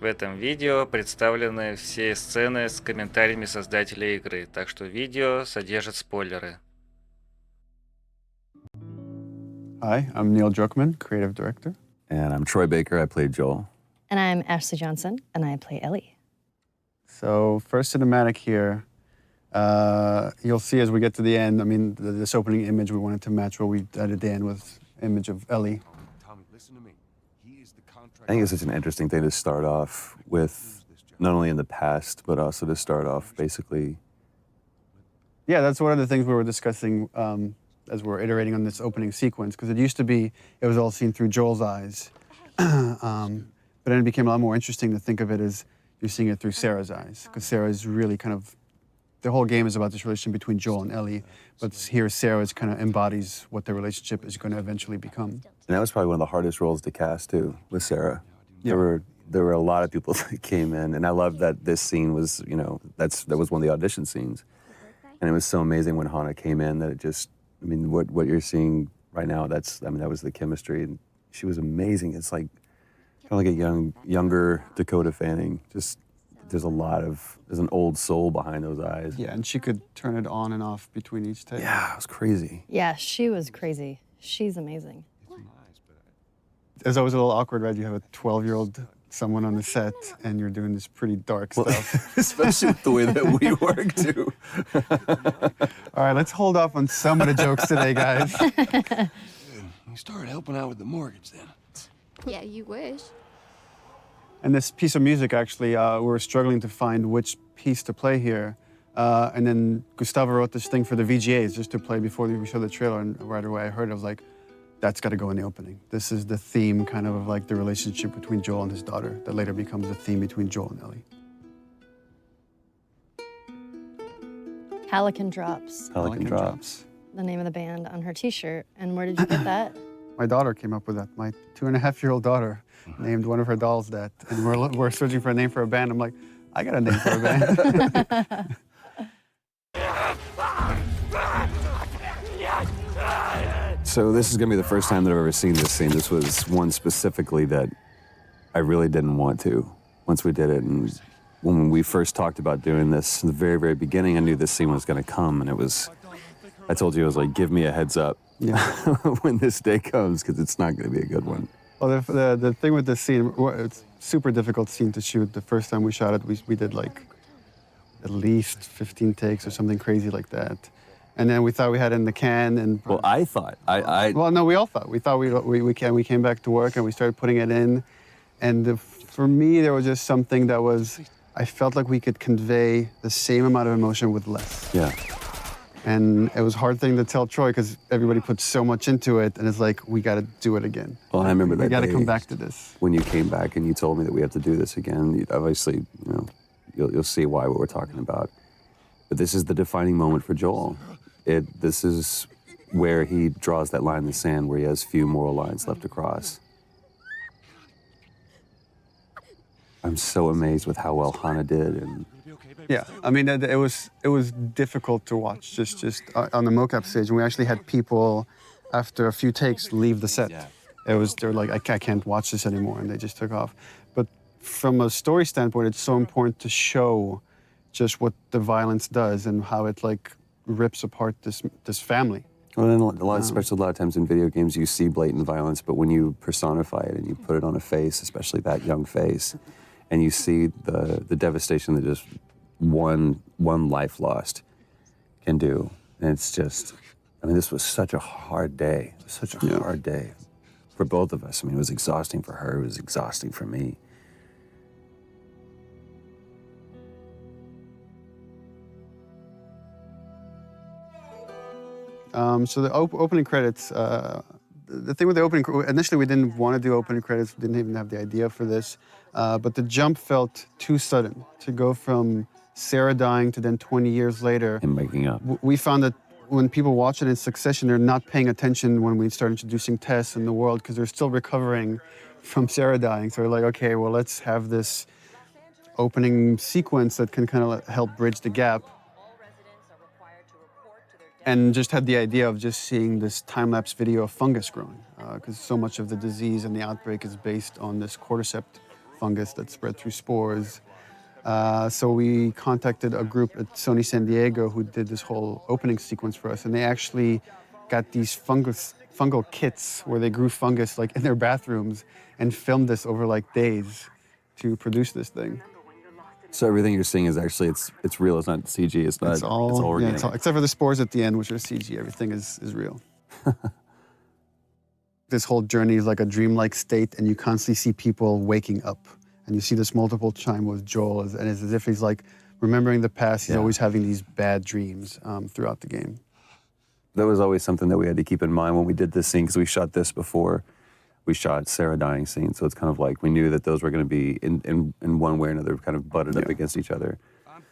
В этом видео представлены все сцены с комментариями создателей игры, так что видео содержит спойлеры. Hi, I'm Neil Druckmann, creative director. And I'm Troy Baker, I played Joel. And I'm Ashley Johnson, and I play Ellie. So first cinematic here. You'll see as we get to the end, I mean, this opening image, we wanted to match what we did at the end with image of Ellie. Tommy, listen to me. He is the contract. I think it's such an interesting thing to start off with, not only in the past, but also to start off basically. Yeah, that's one of the things we were discussing as we're iterating on this opening sequence, because it used to be, it was all seen through Joel's eyes. But then it became a lot more interesting to think of it as you're seeing it through Sarah's eyes, because Sarah is really kind of, the whole game is about this relationship between Joel and Ellie, but here Sarah is kind of embodies what their relationship is going to eventually become. And that was probably one of the hardest roles to cast too, with Sarah. Yeah. There were a lot of people that came in, and I love that this scene was, you know, that was one of the audition scenes. And it was so amazing when Hannah came in that it just, I mean, what you're seeing right now, that was the chemistry, and she was amazing. It's like, kind of like a younger Dakota Fanning. Just, there's an old soul behind those eyes. Yeah, and she could turn it on and off between each take. Yeah, it was crazy. Yeah, she was crazy. She's amazing. It's always a little awkward, right? You have a 12-year-old someone on the set, and you're doing this pretty dark stuff. Especially with the way that we work, too. All right, let's hold off on some of the jokes today, guys. Good. You started helping out with the mortgage then. Yeah, you wish. And this piece of music, actually, we were struggling to find which piece to play here. And then Gustavo wrote this thing for the VGAs just to play before we showed the trailer. And right away I heard it, I was like, that's got to go in the opening. This is the theme kind of like the relationship between Joel and his daughter that later becomes the theme between Joel and Ellie. Pelican Drops, Pelican Drops. the name of the band on her t-shirt. And where did you get that? My daughter came up with that. My 2.5-year-old daughter named one of her dolls that. And we're searching for a name for a band. I'm like, I got a name for a band. So this is gonna be the first time that I've ever seen this scene. This was one specifically that I really didn't want to once we did it. And when we first talked about doing this in the very, very beginning, I knew this scene was gonna come. And I told you, I was like, give me a heads up when this day comes, because it's not gonna be a good one. Well, the thing with this scene, it's a super difficult scene to shoot. The first time we shot it, we did like at least 15 takes or something crazy like that. And then we thought we had it in the can. And Well, I thought, well, no, we all thought. We thought we came back to work and we started putting it in. And for me, there was just something that was, I felt like we could convey the same amount of emotion with less. yeah. And it was a hard thing to tell Troy because everybody put so much into it, and it's like, we got to do it again. Well, I remember that We got to day come back to this. when you came back and you told me that we have to do this again. Obviously, you know, you'll see why what we're talking about. But this is the defining moment for Joel. This is where he draws that line in the sand where he has few moral lines left to cross. I'm so amazed with how well Hannah did, and Yeah, I mean, it was difficult to watch just on the mocap stage, and we actually had people after a few takes leave the set. They're like, I can't watch this anymore, and they just took off. But from a story standpoint, it's so important to show just what the violence does and how it like rips apart this family. well, then especially a lot of times in video games, you see blatant violence, but when you personify it and you put it on a face, especially that young face, and you see the devastation that just one life lost can do. And it's just, I mean, this was such a hard day. It was such a hard day for both of us. I mean, it was exhausting for her. It was exhausting for me. So the opening credits, the thing with the opening, initially we didn't want to do opening credits, didn't even have the idea for this, but the jump felt too sudden to go from Sarah dying to then 20 years later. And making up. We found that when people watch it in succession, they're not paying attention when we start introducing Tess in the world because they're still recovering from Sarah dying. So we're like, okay, well, let's have this opening sequence that can kind of help bridge the gap. And just had the idea of just seeing this time-lapse video of fungus growing, because so much of the disease and the outbreak is based on this cordyceps fungus that spread through spores. So we contacted a group at Sony San Diego who did this whole opening sequence for us, and they actually got these fungal kits where they grew fungus like in their bathrooms and filmed this over like days to produce this thing. So everything you're seeing is actually it's real. It's not CG. It's not. It's all organic. except for the spores at the end, which are CG. Everything is real. This whole journey is like a dreamlike state, and you constantly see people waking up. And you see this multiple time with Joel, and it's as if he's like remembering the past. He's always having these bad dreams throughout the game. That was always something that we had to keep in mind when we did this scene, because we shot this before we shot Sarah dying scene. So it's kind of like we knew that those were going to be in one way or another kind of butted up against each other.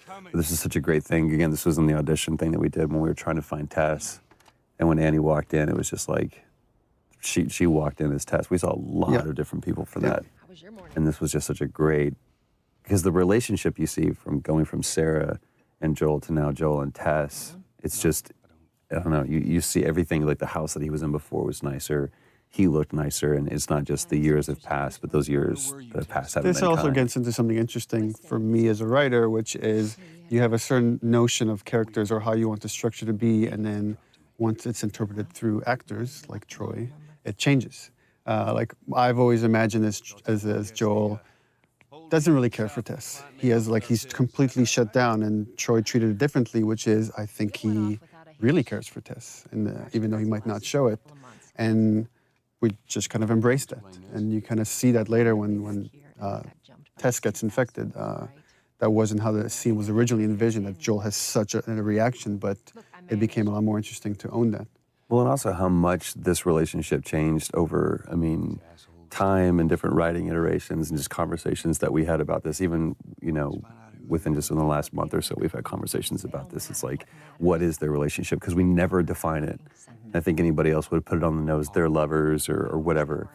But this is such a great thing. Again, this was in the audition thing that we did when we were trying to find Tess. And when Annie walked in, it was just like, she walked in as Tess. We saw a lot of different people for that. And this was just such a great, because the relationship you see from going from Sarah and Joel to now Joel and Tess, it's just, I don't know, you see everything, like the house that he was in before was nicer. He looked nicer, and it's not just the years have passed, but those years that have passed haven't This been also kind. gets into something interesting for me as a writer, which is you have a certain notion of characters or how you want the structure to be, and then once it's interpreted through actors like Troy, it changes. Like I've always imagined as Joel doesn't really care for Tess. He's completely shut down, and Troy treated it differently, which is I think he really cares for Tess, and even though he might not show it, and we just kind of embrace that. And you kind of see that later when Tess gets infected. That wasn't how the scene was originally envisioned, that Joel has such a reaction, but it became a lot more interesting to own that. Well, and also how much this relationship changed over, I mean, time and different writing iterations and just conversations that we had about this. Even, within just in the last month or so, we've had conversations about this. It's like, what is their relationship? Because we never define it. I think anybody else would have put it on the nose, they're lovers or whatever.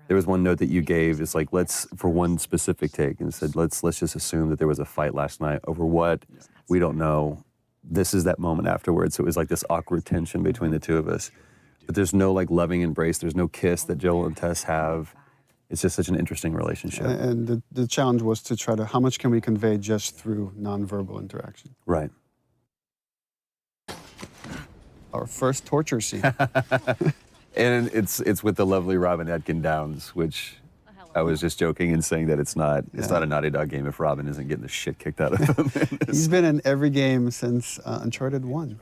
There was one note that you gave, it's like, for one specific take, and it said, let's just assume that there was a fight last night over what, we don't know. This is that moment afterwards. So it was like this awkward tension between the two of us. But there's no like loving embrace, there's no kiss that Joel and Tess have. It's just such an interesting relationship. And the challenge was to try to, how much can we convey just through nonverbal interaction? Right. Our first torture scene. And it's with the lovely Robin Atkin Downs, which I was just joking and saying that it's not a Naughty Dog game if Robin isn't getting the shit kicked out of him. He's been in every game since Uncharted 1.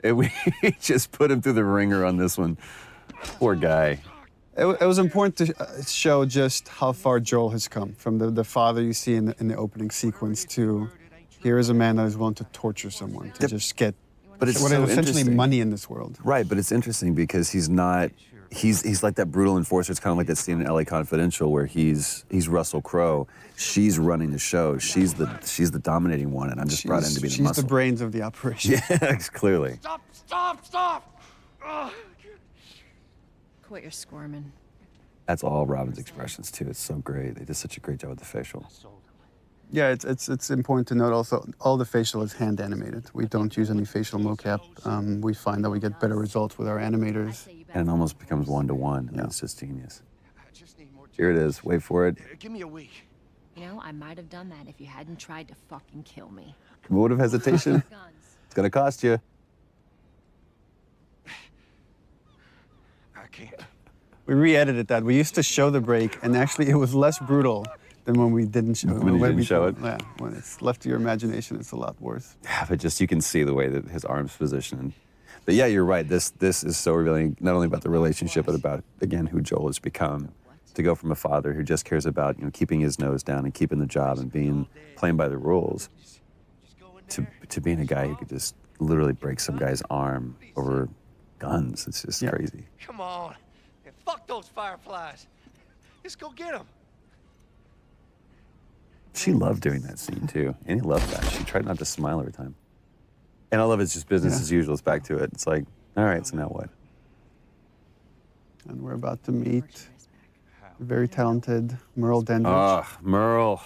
We just put him through the ringer on this one. Poor guy. It was important to show just how far Joel has come, from the father you see in the opening sequence to here is a man that is willing to torture someone to just get But it's what so is essentially interesting. money in this world. Right, but it's interesting because he's like that brutal enforcer. It's kind of like that scene in LA Confidential where he's Russell Crowe. She's running the show. She's the dominating one, and I'm just brought in to be the muscle. She's the brains of the operation. Yeah, clearly. Stop! Quit your squirming. That's all Robin's expressions too. It's so great. They did such a great job with the facial. Yeah, it's important to note also, all the facial is hand animated. We don't use any facial mocap. We find that we get better results with our animators. And it almost becomes one-to-one. Yeah. It's just genius. Here it is. Wait for it. Give me a week. I might have done that if you hadn't tried to fucking kill me. Vote of hesitation. It's gonna cost you. I can't. We re-edited that. We used to show the break, and actually it was less brutal than when we didn't show it. When you didn't show it? Yeah, when it's left to your imagination, it's a lot worse. Yeah, but just you can see the way that his arm's positioned. But yeah, you're right. This is so revealing, not only about the relationship, but about, again, who Joel has become. To go from a father who just cares about keeping his nose down and keeping the job and playing by the rules, to being a guy who could just literally break some guy's arm over guns. It's just crazy. Come on. Yeah, fuck those fireflies. Let's go get them. She loved doing that scene too. Annie loved that. She tried not to smile every time. And I love it's just business as usual. It's back to it. It's like, all right, so now what? And we're about to meet very talented Merle Dandridge. Ah, Merle.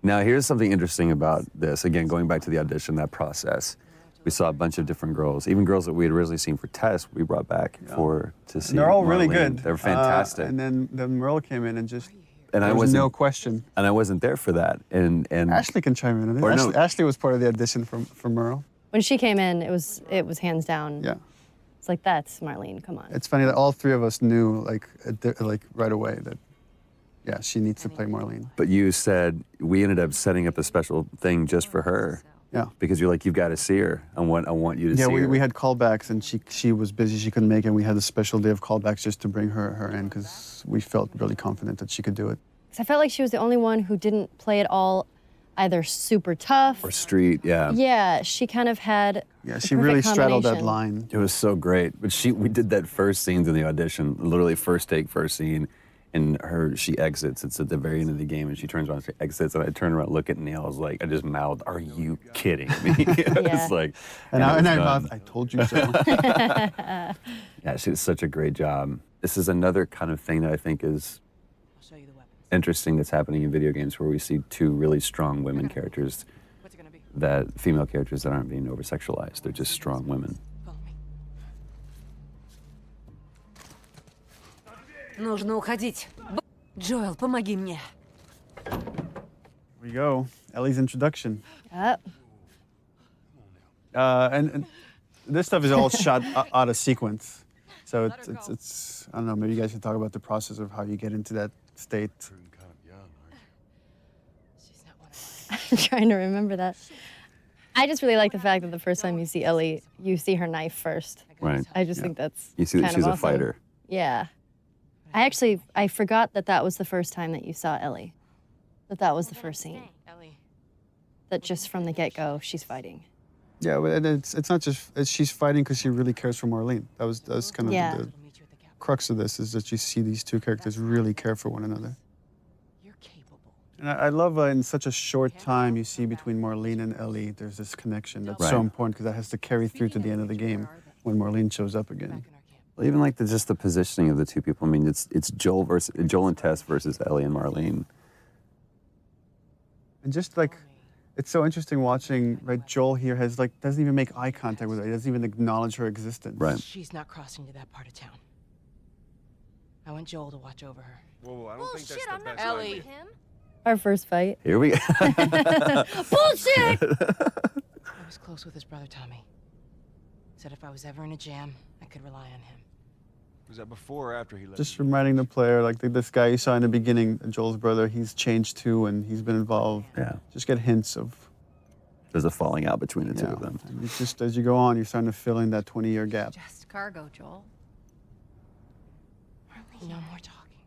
Now, here's something interesting about this. Again, going back to the audition, that process. We saw a bunch of different girls, even girls that we had originally seen for tests. We brought back to see. And they're all really Marlene. good. They're fantastic. And then Merle came in and just And there was no question. And I wasn't there for that. And Ashley can chime in on it. Or no. Ashley was part of the audition for Merle. When she came in, it was hands down. Yeah. It's like, that's Marlene, come on. It's funny that all three of us knew like right away that, yeah, she needs to play Marlene. But you said we ended up setting up a special thing just for her. Yeah. Because you're like, you've got to see her. I want you to see her. Yeah, we had callbacks, and she was busy. She couldn't make it. And we had a special day of callbacks just to bring her in because we felt really confident that she could do it. 'Cause I felt like she was the only one who didn't play it all either super tough. Or street, yeah. Yeah, she kind of had Yeah, the she perfect really straddled that combination. line. It was so great. But we did that first scenes in the audition, literally first take, first scene. And she exits. It's at the very end of the game, and she turns around, she exits, and I turn around, look at Neil. I was like, I just mouthed, "Are you kidding me?" It's like, And I it was mouthed, done. "I told you so." Yeah, she did such a great job. This is another kind of thing that I think is interesting that's happening in video games, where we see two really strong women characters, female characters that aren't being over-sexualized. They're just strong women. Нужно уходить. Джоэл, помоги мне. Here we go. Ellie's introduction. Yep. And this stuff is all shot out of sequence. So it's I don't know, maybe you guys should talk about the process of how you get into that state. I'm trying to remember that. I just really like the fact that the first time you see Ellie, you see her knife first. Right. I just think that's You see that kind she's of a awesome. fighter. Yeah. I forgot that was the first time that you saw Ellie. That was the first scene. That just from the get-go, she's fighting. Yeah, but it's not just she's fighting because she really cares for Marlene. That was kind of Yeah. the crux of this, is that you see these two characters really care for one another. And I love in such a short time you see between Marlene and Ellie, there's this connection that's so Right. important because that has to carry through to the end of the game when Marlene shows up again. Well, even like just the positioning of the two people. I mean, it's Joel and Tess versus Ellie and Marlene. And just like, it's so interesting watching, right, Joel here doesn't even make eye contact with her. He doesn't even acknowledge her existence. Right. She's not crossing to that part of town. I want Joel to watch over her. Whoa, I don't think that's the best Ellie. idea. Our first fight. Here we go. Bullshit! I was close with his brother Tommy. Said if I was ever in a jam, I could rely on him. Was that before or after he left? Just reminding the player, like this guy you saw in the beginning, Joel's brother, he's changed too and he's been involved. Yeah. Just get hints of, There's a falling out between the two yeah. of them. And it's just as you go on, you're starting to fill in that 20-year gap. Just cargo, Joel. No more talking.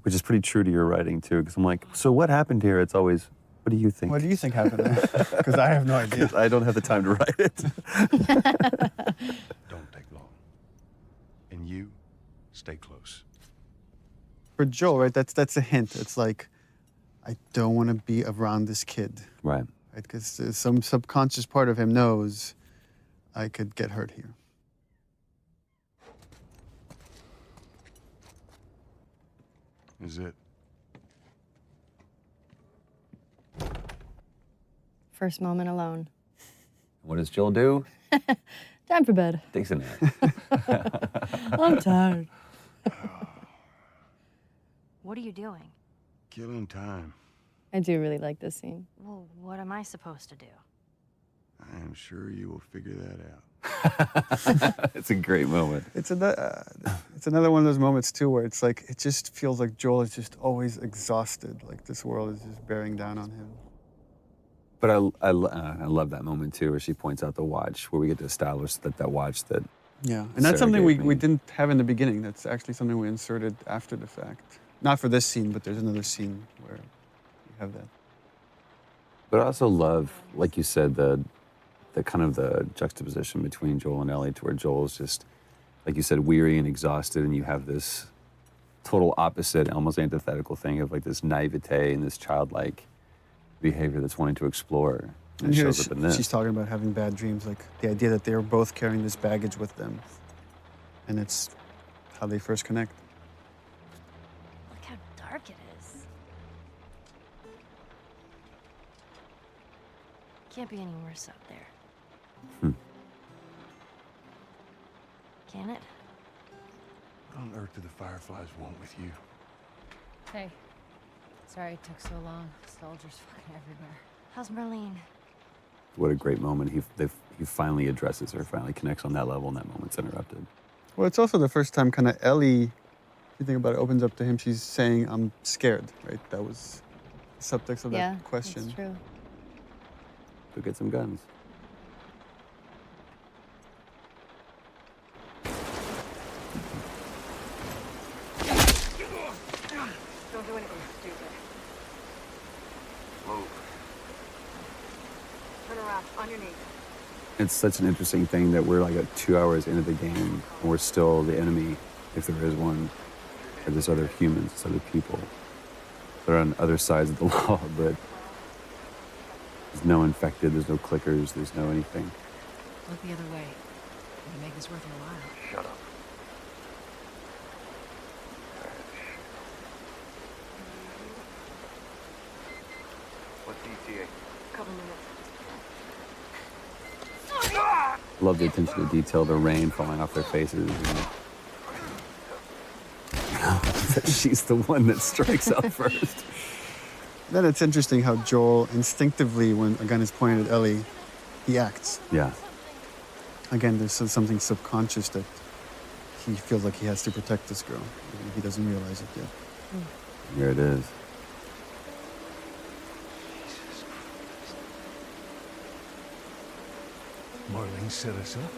Which is pretty true to your writing too, because I'm like, so what happened here? It's always, what do you think? What do you think happened there? Because I have no idea. 'Cause I don't have the time to write it. Don't take long. And you, stay close. For Joel, right, that's a hint. It's like, I don't want to be around this kid, Right. right? Because some subconscious part of him knows I could get hurt here. Is it? First moment alone. What does Joel do? Time for bed. Takes a nap. I'm tired. What are you doing? Killing time. I do really like this scene. Well, what am I supposed to do? I am sure you will figure that out. It's a great moment. It's another one of those moments too where it's like, it just feels like Joel is just always exhausted. Like this world is just bearing down on him. But I love that moment too, where she points out the watch, where we get to establish that watch that. Yeah, and Sarah that's something gave we me. didn't have in the beginning. That's actually something we inserted after the fact. Not for this scene, but there's another scene where we have that. But I also love, like you said, the kind of the juxtaposition between Joel and Ellie, to where Joel's just, like you said, weary and exhausted, and you have this total opposite, almost antithetical thing of like this naivete and this childlike behavior that's wanting to explore. And it here shows up in this. she's talking about having bad dreams, like the idea that they're both carrying this baggage with them. And it's how they first connect. Look how dark it is. Can't be any worse out there. Can it? What on earth do the Fireflies want with you? Hey. Sorry it took so long. Soldiers fucking everywhere. How's Marlene? What a great moment. He finally addresses her, finally connects on that level, and that moment's interrupted. Well, it's also the first time kind of Ellie, if you think about it, opens up to him. She's saying, I'm scared, right? That was the subtext of that question. That's true. Go get some guns. Don't do anything stupid. Move. Turn around, on your knees. It's such an interesting thing that we're like 2 hours into the game, and we're still the enemy, if there is one. Or there's other humans, there's other people. They're on other sides of the law, but there's no infected, there's no clickers, there's no anything. Look the other way. You make this worth your while. Shut up. What's ETA? Couple minutes. Love the attention to detail, the rain falling off their faces. She's the one that strikes out first. Then it's interesting how Joel instinctively, when a gun is pointed at Ellie, he acts. Yeah. Again, there's something subconscious that he feels like he has to protect this girl. And he doesn't realize it yet. Here it is. Marlene set us up.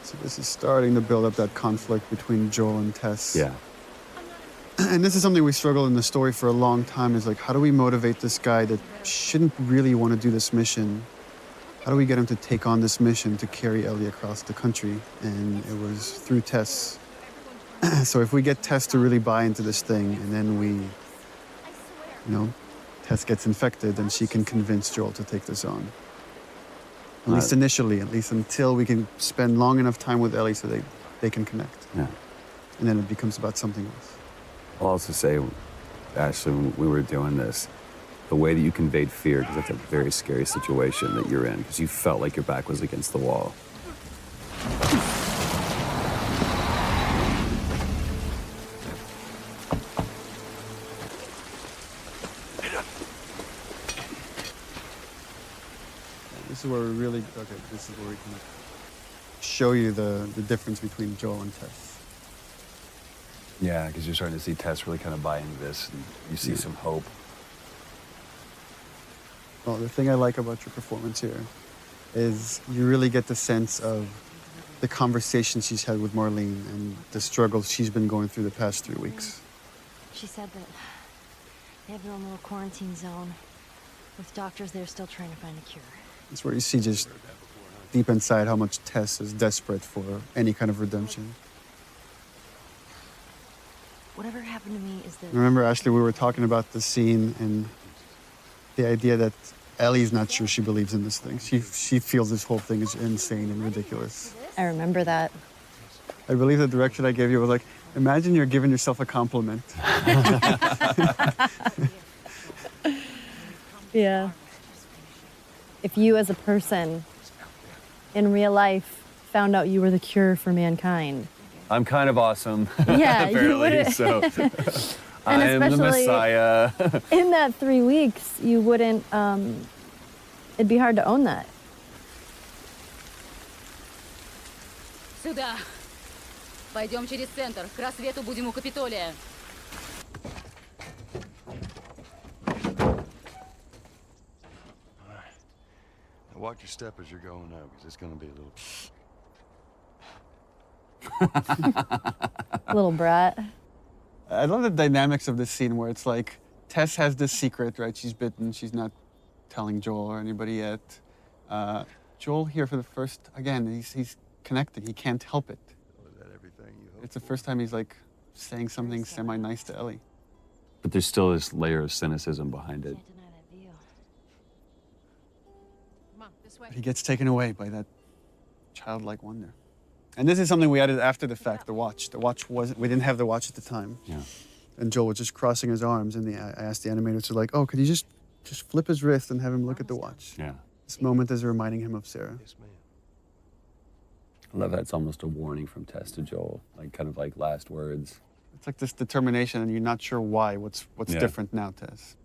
So this is starting to build up that conflict between Joel and Tess. Yeah. And this is something we struggled in the story for a long time, is like, how do we motivate this guy that shouldn't really want to do this mission? How do we get him to take on this mission to carry Ellie across the country? And it was through Tess. So if we get Tess to really buy into this thing, and then Tess gets infected, then she can convince Joel to take this on. At least initially, at least until we can spend long enough time with Ellie so they can connect. Yeah. And then it becomes about something else. I'll also say, Ashley, when we were doing this, the way that you conveyed fear, because that's a very scary situation that you're in, because you felt like your back was against the wall. This is where we really, this is where we can show you the difference between Joel and Tess. Yeah, because you're starting to see Tess really kind of buy into this, and you see some hope. Well, the thing I like about your performance here is you really get the sense of the conversation she's had with Marlene and the struggles she's been going through the past 3 weeks. She said that they have their own little quarantine zone with doctors there still trying to find a cure. It's where you see just deep inside how much Tess is desperate for any kind of redemption. Whatever happened to me is that... Remember, Ashley, we were talking about the scene and the idea that Ellie's not sure she believes in this thing. She feels this whole thing is insane and ridiculous. I remember that. I believe the direction I gave you was like, imagine you're giving yourself a compliment. Yeah. If you as a person in real life found out you were the cure for mankind. I'm kind of awesome. Yeah, you apparently, wouldn't. so And I am the especially Messiah. in that 3 weeks, you wouldn't, it'd be hard to own that. Сюда. Пойдем через центр. К рассвету будем у Капитолия. Now watch your step as you're going out, because it's going to be a little... Little brat. I love the dynamics of this scene where it's like Tess has this secret, right? She's bitten. She's not telling Joel or anybody yet. Joel here for the first, again, he's connected. He can't help it. Is that everything you hope? It's the first time he's like saying something semi-nice to Ellie. But there's still this layer of cynicism behind it. Can't deny that view. Come on, this way. But he gets taken away by that childlike wonder. And this is something we added after the fact, the watch. The watch wasn't, we didn't have the watch at the time. Yeah. And Joel was just crossing his arms, and I asked the animator to like, oh, could you just flip his wrist and have him look at the watch? Yeah. This moment is reminding him of Sarah. Yes, ma'am. I love that it's almost a warning from Tess to Joel, like kind of like last words. It's like this determination, and you're not sure why. What's Yeah. different now, Tess?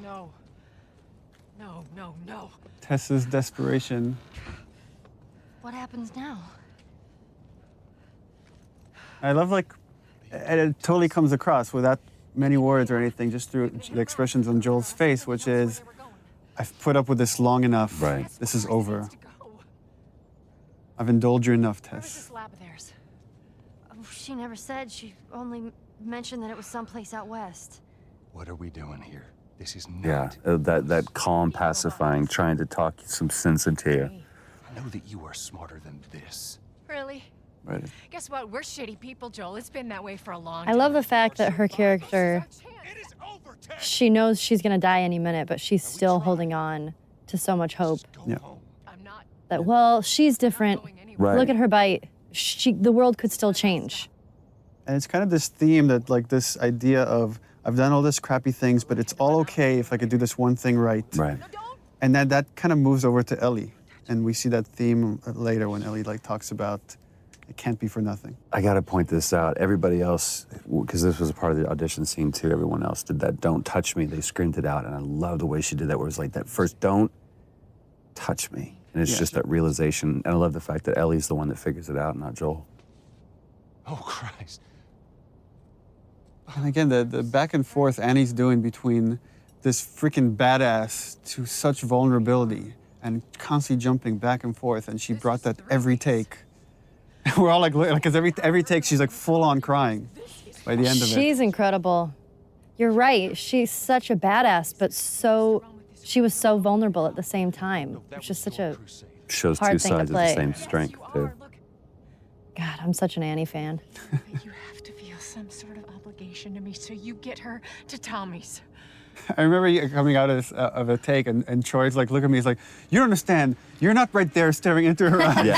No. No, no, no. Tess's desperation. What happens now? I love, like, and it totally comes across without many words or anything, just through the expressions on Joel's face, which is, I've put up with this long enough. Right. This is over. I've indulged you enough, Where's Tess. this lab of theirs? Oh, she never said. She only mentioned that it was someplace out west. What are we doing here? This is Yeah, not. that calm, pacifying, trying to talk some sense into you. I know that you are smarter than this. Really? Right. Guess what? We're shitty people, Joel. It's been that way for a long I time. love the fact that her character, It is over, Tess. she knows she's gonna die any minute, but she's still holding on to so much hope Go Yeah. home. I'm not that, well, she's different. going anywhere. Right. Look at her bite. The world could still change. And it's kind of this theme that, like, this idea of, I've done all this crappy things, but it's all okay if I could do this one thing right. Right. And that kind of moves over to Ellie. And we see that theme later when Ellie, like, talks about it can't be for nothing. I got to point this out. Everybody else, because this was a part of the audition scene too, everyone else did that "don't touch me." They screamed it out, and I love the way she did that, where it was like that first "don't touch me." And it's Yeah. just that realization. And I love the fact that Ellie's the one that figures it out, not Joel. Oh, Christ. And again, the back and forth Annie's doing between this freaking badass to such vulnerability and constantly jumping back and forth, and she brought that every take. We're all like, because every take she's like full on crying by the end of it. She's incredible. You're right. She's such a badass, but she was so vulnerable at the same time. It's just such a, Shows Hard two thing to sides of the play. same strength too. God, I'm such an Annie fan. You have to feel some sort of obligation to me, so you get her to Tommy's. I remember you coming out of a take, and Troy's like, look at me, he's like, you don't understand. You're not right there staring into her eyes.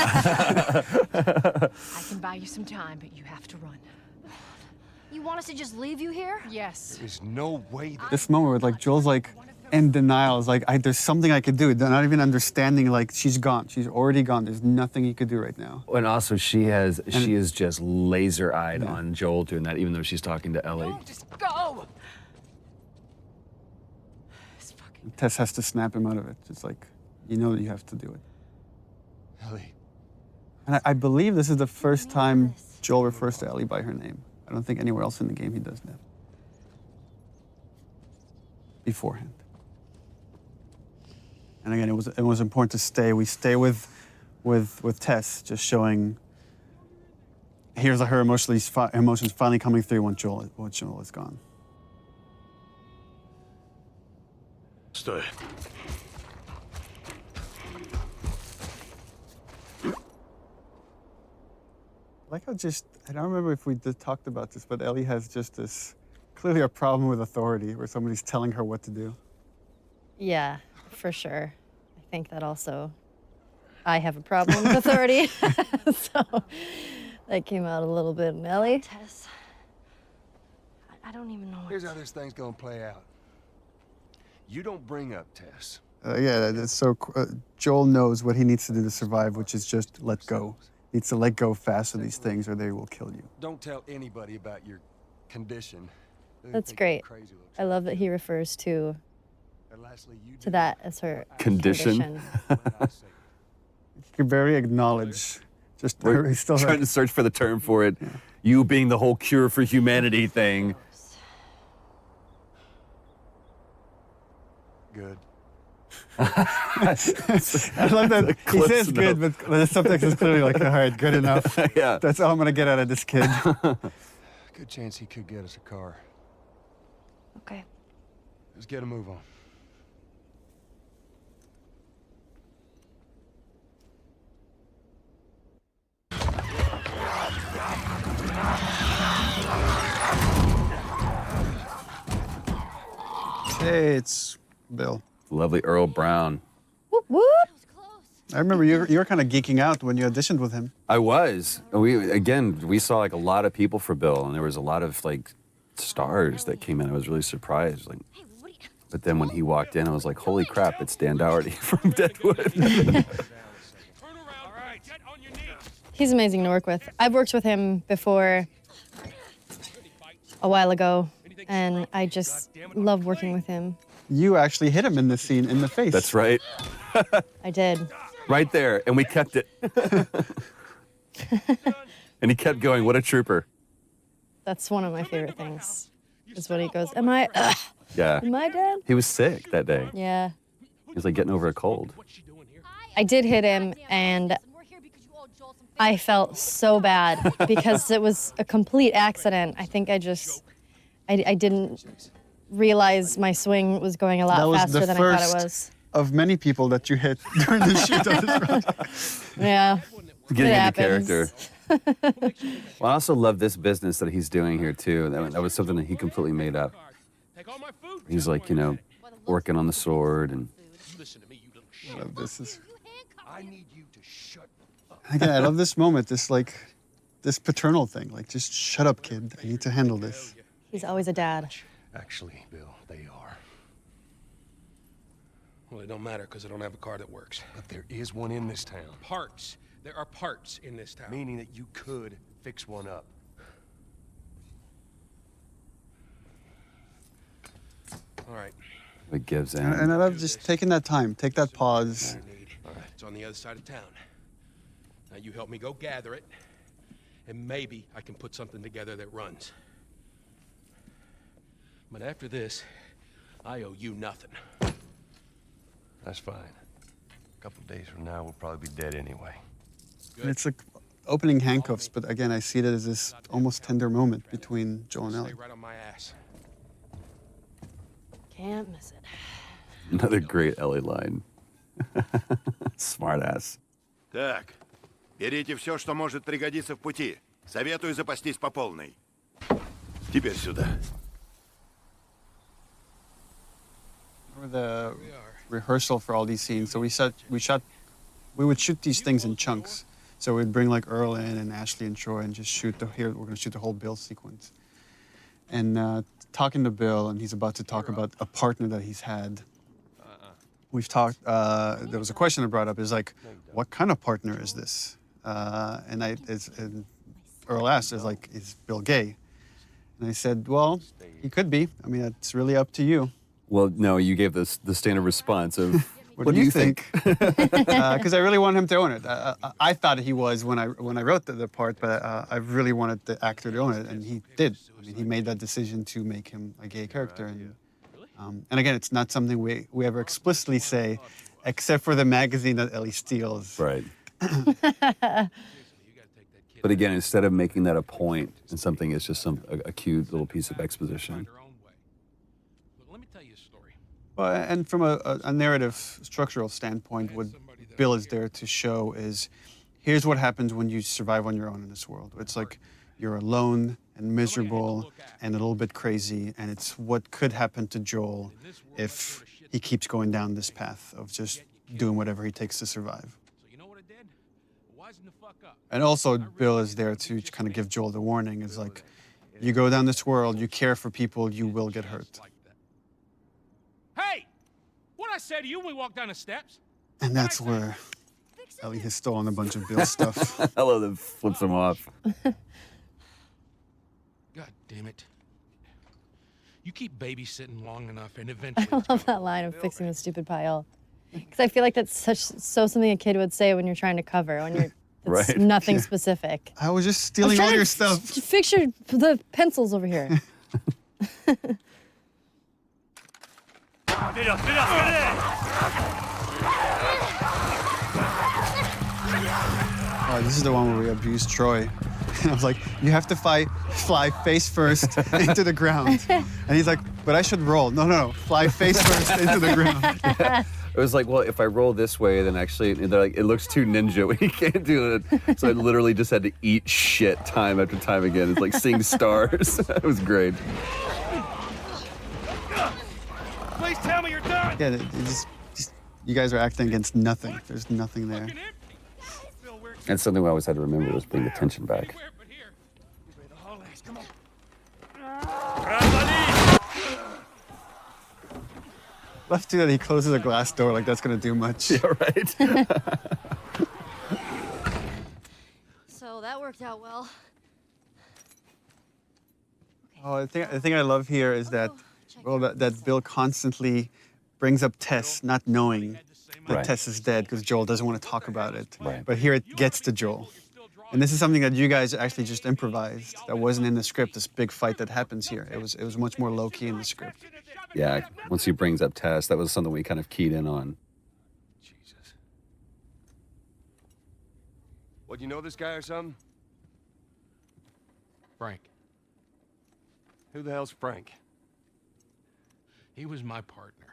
I can buy you some time, but you have to run. You want us to just leave you here? Yes. There's no way that This moment where, like, Joel's like in denial. Is like, there's something I could do. They're not even understanding, like, she's gone. She's already gone. There's nothing he could do right now. And also, she is just laser-eyed on Joel doing that, even though she's talking to Ellie. No, just go! This fucking... Tess has to snap him out of it. It's like, you know that you have to do it. Ellie. And I believe this is the first time Joel refers to Ellie by her name. I don't think anywhere else in the game he does that. Beforehand. And again, it was important to stay. We stay with Tess, just showing. Here's her emotions finally coming through when Joel is gone. Stay. Like how I don't remember if we talked about this, but Ellie has just this, clearly a problem with authority where somebody's telling her what to do. Yeah, for sure. I think that also, I have a problem with authority. So that came out a little bit in Ellie. Tess. I don't even know what Here's how this thing's gonna play out. You don't bring up Tess. Yeah, that's so. Joel knows what he needs to do to survive, which is just let go. Needs to let go fast of these things, or they will kill you. Don't tell anybody about your condition. They That's think you're great. crazy little I love that he refers to And lastly, you do that as her Condition. what I say. He can barely acknowledge. Just he's still Trying to search for the term for it. You being the whole cure for humanity thing. Good. I love that he Close says enough. good, but the subtext is clearly like, all right, good enough. Yeah. That's all I'm gonna get out of this kid. Good chance he could get us a car. Okay. Let's get a move on. Hey, it's Bill. Lovely Earl Brown. Whoop whoop. I remember you were kind of geeking out when you auditioned with him. I was. We saw like a lot of people for Bill, and there was a lot of like stars that came in. I was really surprised. Like, but then when he walked in, I was like, holy crap, it's Dan Dougherty from Deadwood. He's amazing to work with. I've worked with him before a while ago, and I just love working with him. You actually hit him in this scene in the face. That's right. I did. Right there, and we kept it. And he kept going, what a trooper. That's one of my favorite things, is when he goes, am I Yeah. dead? He was sick that day. Yeah. He was like getting over a cold. I did hit him, and I felt so bad because it was a complete accident. I think I didn't realize my swing was going a lot faster than I thought it was. Of many people that you hit during the shoot of this project. Yeah. Getting it into happens. character. Well, I also love this business that he's doing here too. That was something that he completely made up. He's like, you know, working on the sword and. I love this. Again, I love this moment. This paternal thing. Like, just shut up, kid. I need to handle this. He's always a dad. Actually, Bill, they are. Well, it don't matter because I don't have a car that works. But there is one in this town. Parts. There are parts in this town. Meaning that you could fix one up. All right. It gives in. And I love just taking that time. Take that pause. All right. It's on the other side of town. Now you help me go gather it, and maybe I can put something together that runs. But after this, I owe you nothing. That's fine. A couple days from now, we'll probably be dead anyway. And it's like opening handcuffs, but again, I see it as this almost tender moment between Joel and Ellie. Stay right on my ass. Can't miss it. Another great Ellie line. Smart ass. Так, берите все, что может пригодиться в пути. Советую запастись по полной. Теперь сюда. For the rehearsal for all these scenes, so we would shoot these things in chunks. So we'd bring like Earl in and Ashley and Troy and just shoot we're going to shoot the whole Bill sequence. And talking to Bill, and he's about to talk about a partner that he's had. We've talked, there was a question that brought up, is like, what kind of partner is this? And Earl asked, is Bill gay? And I said, well, he could be. I mean, it's really up to you. Well, no, you gave the standard response of, what do you think? Because I really want him to own it. I thought he was when I wrote the part, but I really wanted the actor to own it, and he did. I mean, he made that decision to make him a gay character. And again, it's not something we ever explicitly say, except for the magazine that Ellie steals. Right. But again, instead of making that a point and something, it's just a cute little piece of exposition. Well, and from a narrative structural standpoint, what Bill is there to show is, here's what happens when you survive on your own in this world. It's like you're alone and miserable and a little bit crazy, and it's what could happen to Joel if he keeps going down this path of just doing whatever he takes to survive. And also, Bill is there to kind of give Joel the warning, is like, you go down this world, you care for people, you will get hurt. Hey! What'd I say to you when we walked down the steps? And that's where Ellie has stolen a bunch of Bill's stuff. I love that flips him off. God damn it. You keep babysitting long enough and eventually... I love that line of fixing the stupid pile. Because I feel like that's something a kid would say when you're trying to cover, when you're right. nothing specific. I was just stealing all your stuff. Fix the pencils over here. Oh, this is the one where we abused Troy. And I was like, you have to fly face first into the ground. And he's like, but I should roll. No, fly face first into the ground. Yeah. It was like, well, if I roll this way, then actually, they're like, it looks too ninja when you can't do it. So I literally just had to eat shit time after time again. It's like seeing stars. It was great. Please tell me you're done! Yeah, you guys are acting against nothing. There's nothing there. And something we always had to remember was bring the tension back. Love too that he closes a glass door like that's gonna do much. Yeah, right. So that worked out well. Oh, the thing I love here is that, that Bill constantly brings up Tess, not knowing that Right. Tess is dead because Joel doesn't want to talk about it. Right. But here it gets to Joel. And this is something that you guys actually just improvised. That wasn't in the script, this big fight that happens here. It was much more low-key in the script. Yeah, once he brings up Tess, that was something we kind of keyed in on. Jesus. What, you know this guy or something? Frank, Who the hell's Frank? he was my partner.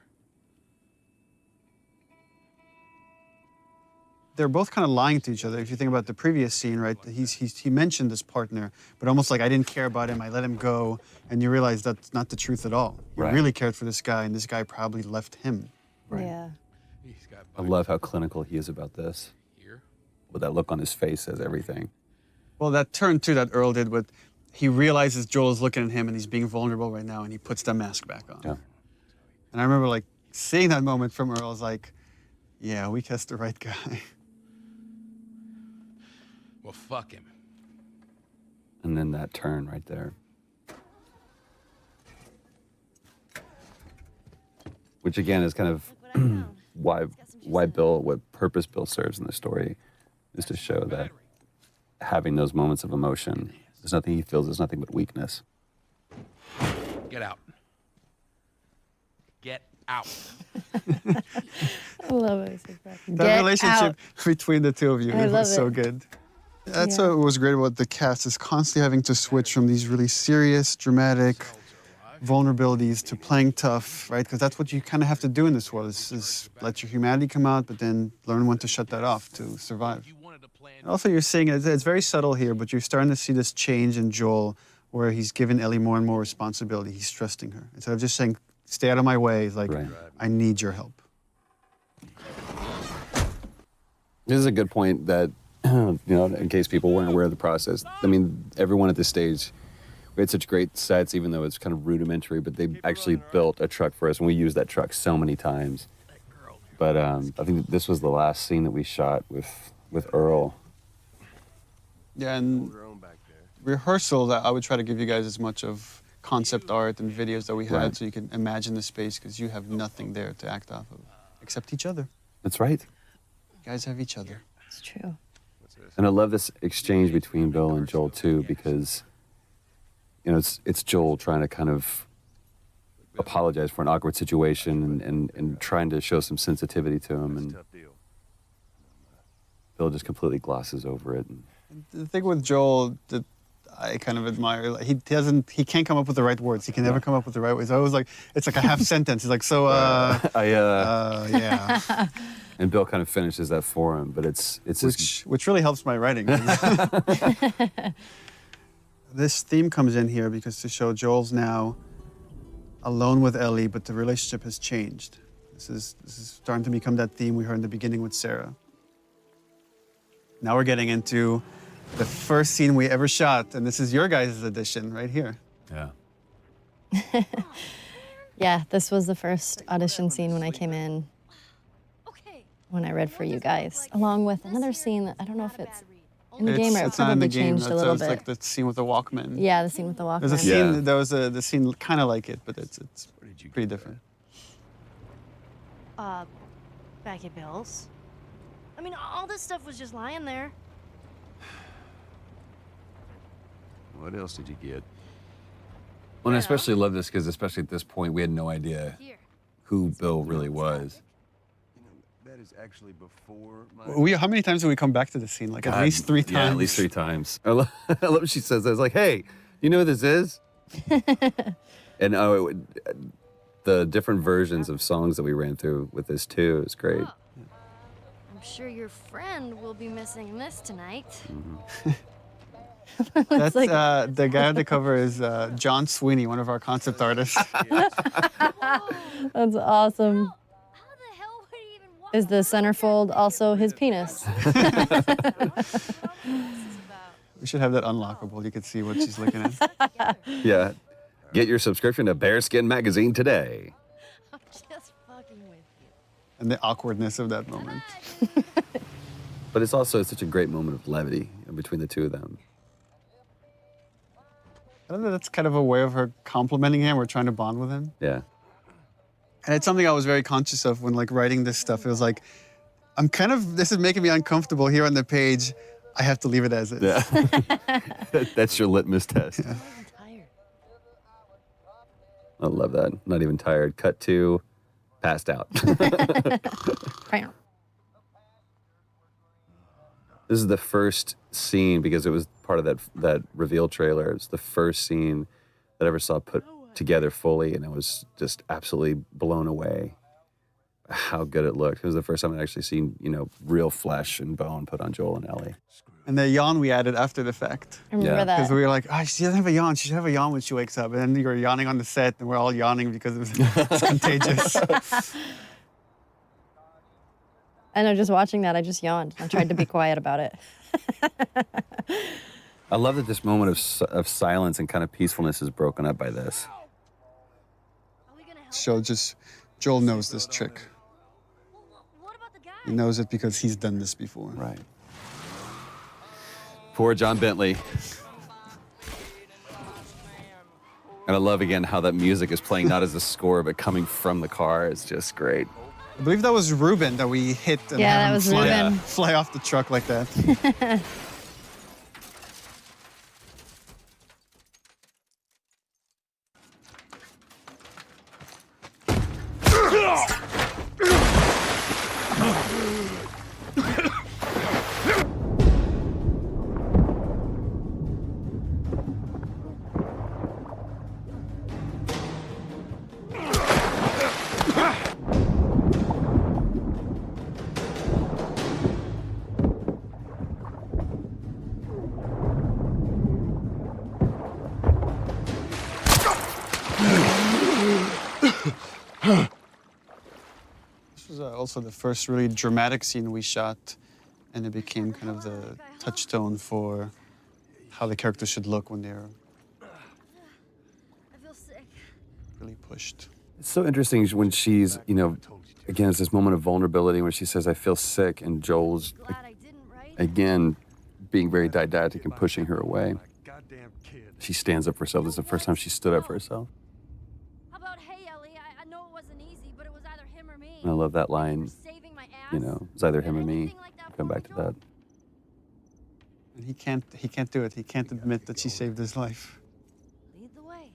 They're both kind of lying to each other. If you think about the previous scene, right? He mentioned this partner, but almost like I didn't care about him, I let him go, and you realize that's not the truth at all. He Right. really cared for this guy, and this guy probably left him. Yeah. He's got I love how clinical he is about this. here. But that look on his face says everything. Well, that turn too that Earl did, with he realizes Joel is looking at him and he's being vulnerable right now, and he puts the mask back on. Yeah. And I remember like seeing that moment from Earl. I was like, yeah, we cast the right guy. Well, fuck him. And then that turn right there. Which again is kind of why Bill, what purpose Bill serves in the story, is to show that having those moments of emotion, there's nothing he feels, there's nothing but weakness. Get out. Get out. I love it. That Get relationship out. between the two of you I love was so it. good. That's what was great about the cast, is constantly having to switch from these really serious, dramatic vulnerabilities to playing tough, right? Because that's what you kind of have to do in this world, is let your humanity come out, but then learn when to shut that off to survive. And also, you're seeing, it's very subtle here, but you're starting to see this change in Joel, where he's given Ellie more and more responsibility. He's trusting her. Instead of just saying, stay out of my way, he's like, Right. I need your help. This is a good point that, you know, in case people weren't aware of the process. I mean, everyone at this stage, we had such great sets, even though it's kind of rudimentary, but they actually built a truck for us, and we used that truck so many times. But I think this was the last scene that we shot with Earl. Yeah, and rehearsal, that I would try to give you guys as much of concept art and videos that we had, Right. so you can imagine the space, because you have nothing there to act off of, except each other. That's right. You guys have each other. It's true. And I love this exchange between Bill and Joel too, because you know it's Joel trying to kind of apologize for an awkward situation and trying to show some sensitivity to him, and Bill just completely glosses over it. And The thing with Joel that I kind of admire, like, he can't come up with the right words. He can never come up with the right words. I was like, it's like a half sentence. He's like, so, yeah. and Bill kind of finishes that for him, but it's Which really helps my writing. This theme comes in here because to show Joel's now alone with Ellie, but the relationship has changed. This is starting to become that theme we heard in the beginning with Sarah. Now we're getting into the first scene we ever shot, and this is your guys' edition right here. Yeah. Yeah, this was the first audition scene when I came in, when I read for you guys, along with another scene that I don't know if it's in the game or it It's not in probably the game. changed a little It's bit. like the scene with the Walkman. Yeah, the scene with the Walkman. There's a scene. There was the scene kind of like it, but it's pretty different. Back at Bill's. I mean, all this stuff was just lying there. What else did you get? Well, and I especially love this because, especially at this point, we had no idea who Bill really was. That is actually before my... How many times did we come back to the scene? Like at least 3 times. Yeah, at least 3 times. I love what she says. I was like, hey, you know who this is? And the different versions of songs that we ran through with this too is great. I'm sure your friend will be missing this tonight. That's the guy on the cover is John Sweeney, one of our concept artists. That's awesome. Is the centerfold also his penis? We should have that unlockable. You could see what she's looking at. Yeah. Get your subscription to Bearskin Magazine today. I'm just fucking and the awkwardness of that moment. But it's also such a great moment of levity between the two of them. I don't know, that's kind of a way of her complimenting him or trying to bond with him. Yeah. And it's something I was very conscious of when like writing this stuff. It was like, this is making me uncomfortable here on the page. I have to leave it as is. Yeah. That's your litmus test. Yeah. I love that. Not even tired. Cut to, passed out. This is the first scene, because it was part of that reveal trailer. It was the first scene that I ever saw put together fully, and I was just absolutely blown away how good it looked. It was the first time I'd actually seen, real flesh and bone put on Joel and Ellie. And the yawn we added after the fact. I remember that. Because we were like, she doesn't have a yawn. She should have a yawn when she wakes up. And then you were yawning on the set, and we're all yawning because it was contagious. I know, just watching that, I just yawned. I tried to be quiet about it. I love that this moment of silence and kind of peacefulness is broken up by this. So Joel knows this trick. He knows it because he's done this before. Right. Poor John Bentley. And I love, again, how that music is playing not as a score, but coming from the car. It's just great. I believe that was Ruben that we hit and Yeah, had that him was Ruben. fly off the truck like that. This was also the first really dramatic scene we shot, and it became kind of the touchstone for how the characters should look when they're really pushed. It's so interesting when she's, again, it's this moment of vulnerability where she says, I feel sick, and Joel's, again, being very didactic and pushing her away. She stands up for herself. This is the first time she stood up for herself. How about, hey, Ellie, I know it wasn't easy, but it was either him or me. And I love that line, Saving my ass. it's either him or me. Come back to that. And he can't do it. He can't admit that she saved his life. Lead the way.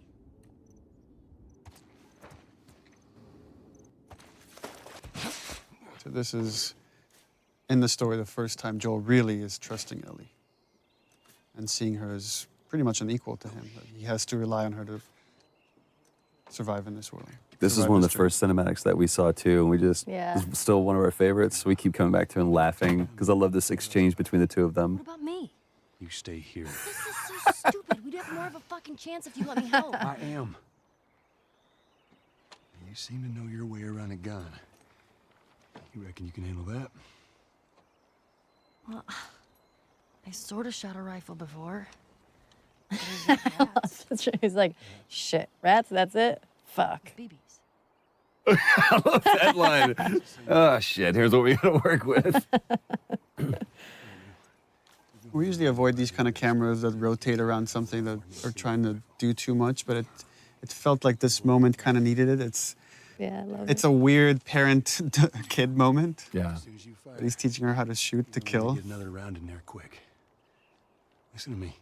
So this is, in the story, the first time Joel really is trusting Ellie and seeing her as pretty much an equal to him. That he has to rely on her to survive in this world. This is one of the first cinematics that we saw too, and we just, it's still one of our favorites. We keep coming back to it and laughing, because I love this exchange between the two of them. What about me? You stay here. This is so stupid. We'd have more of a fucking chance if you let me help. I am. You seem to know your way around a gun. You reckon you can handle that? Well, I sort of shot a rifle before. He's like, shit, rats, that's it? Fuck. BBs. I love that line. Oh, shit, here's what we gotta work with. We usually avoid these kind of cameras that rotate around something that are trying to do too much, but it felt like this moment kind of needed it. I love It's a weird parent-kid moment. Yeah. But he's teaching her how to shoot, to kill. Get another round in there quick. Listen to me.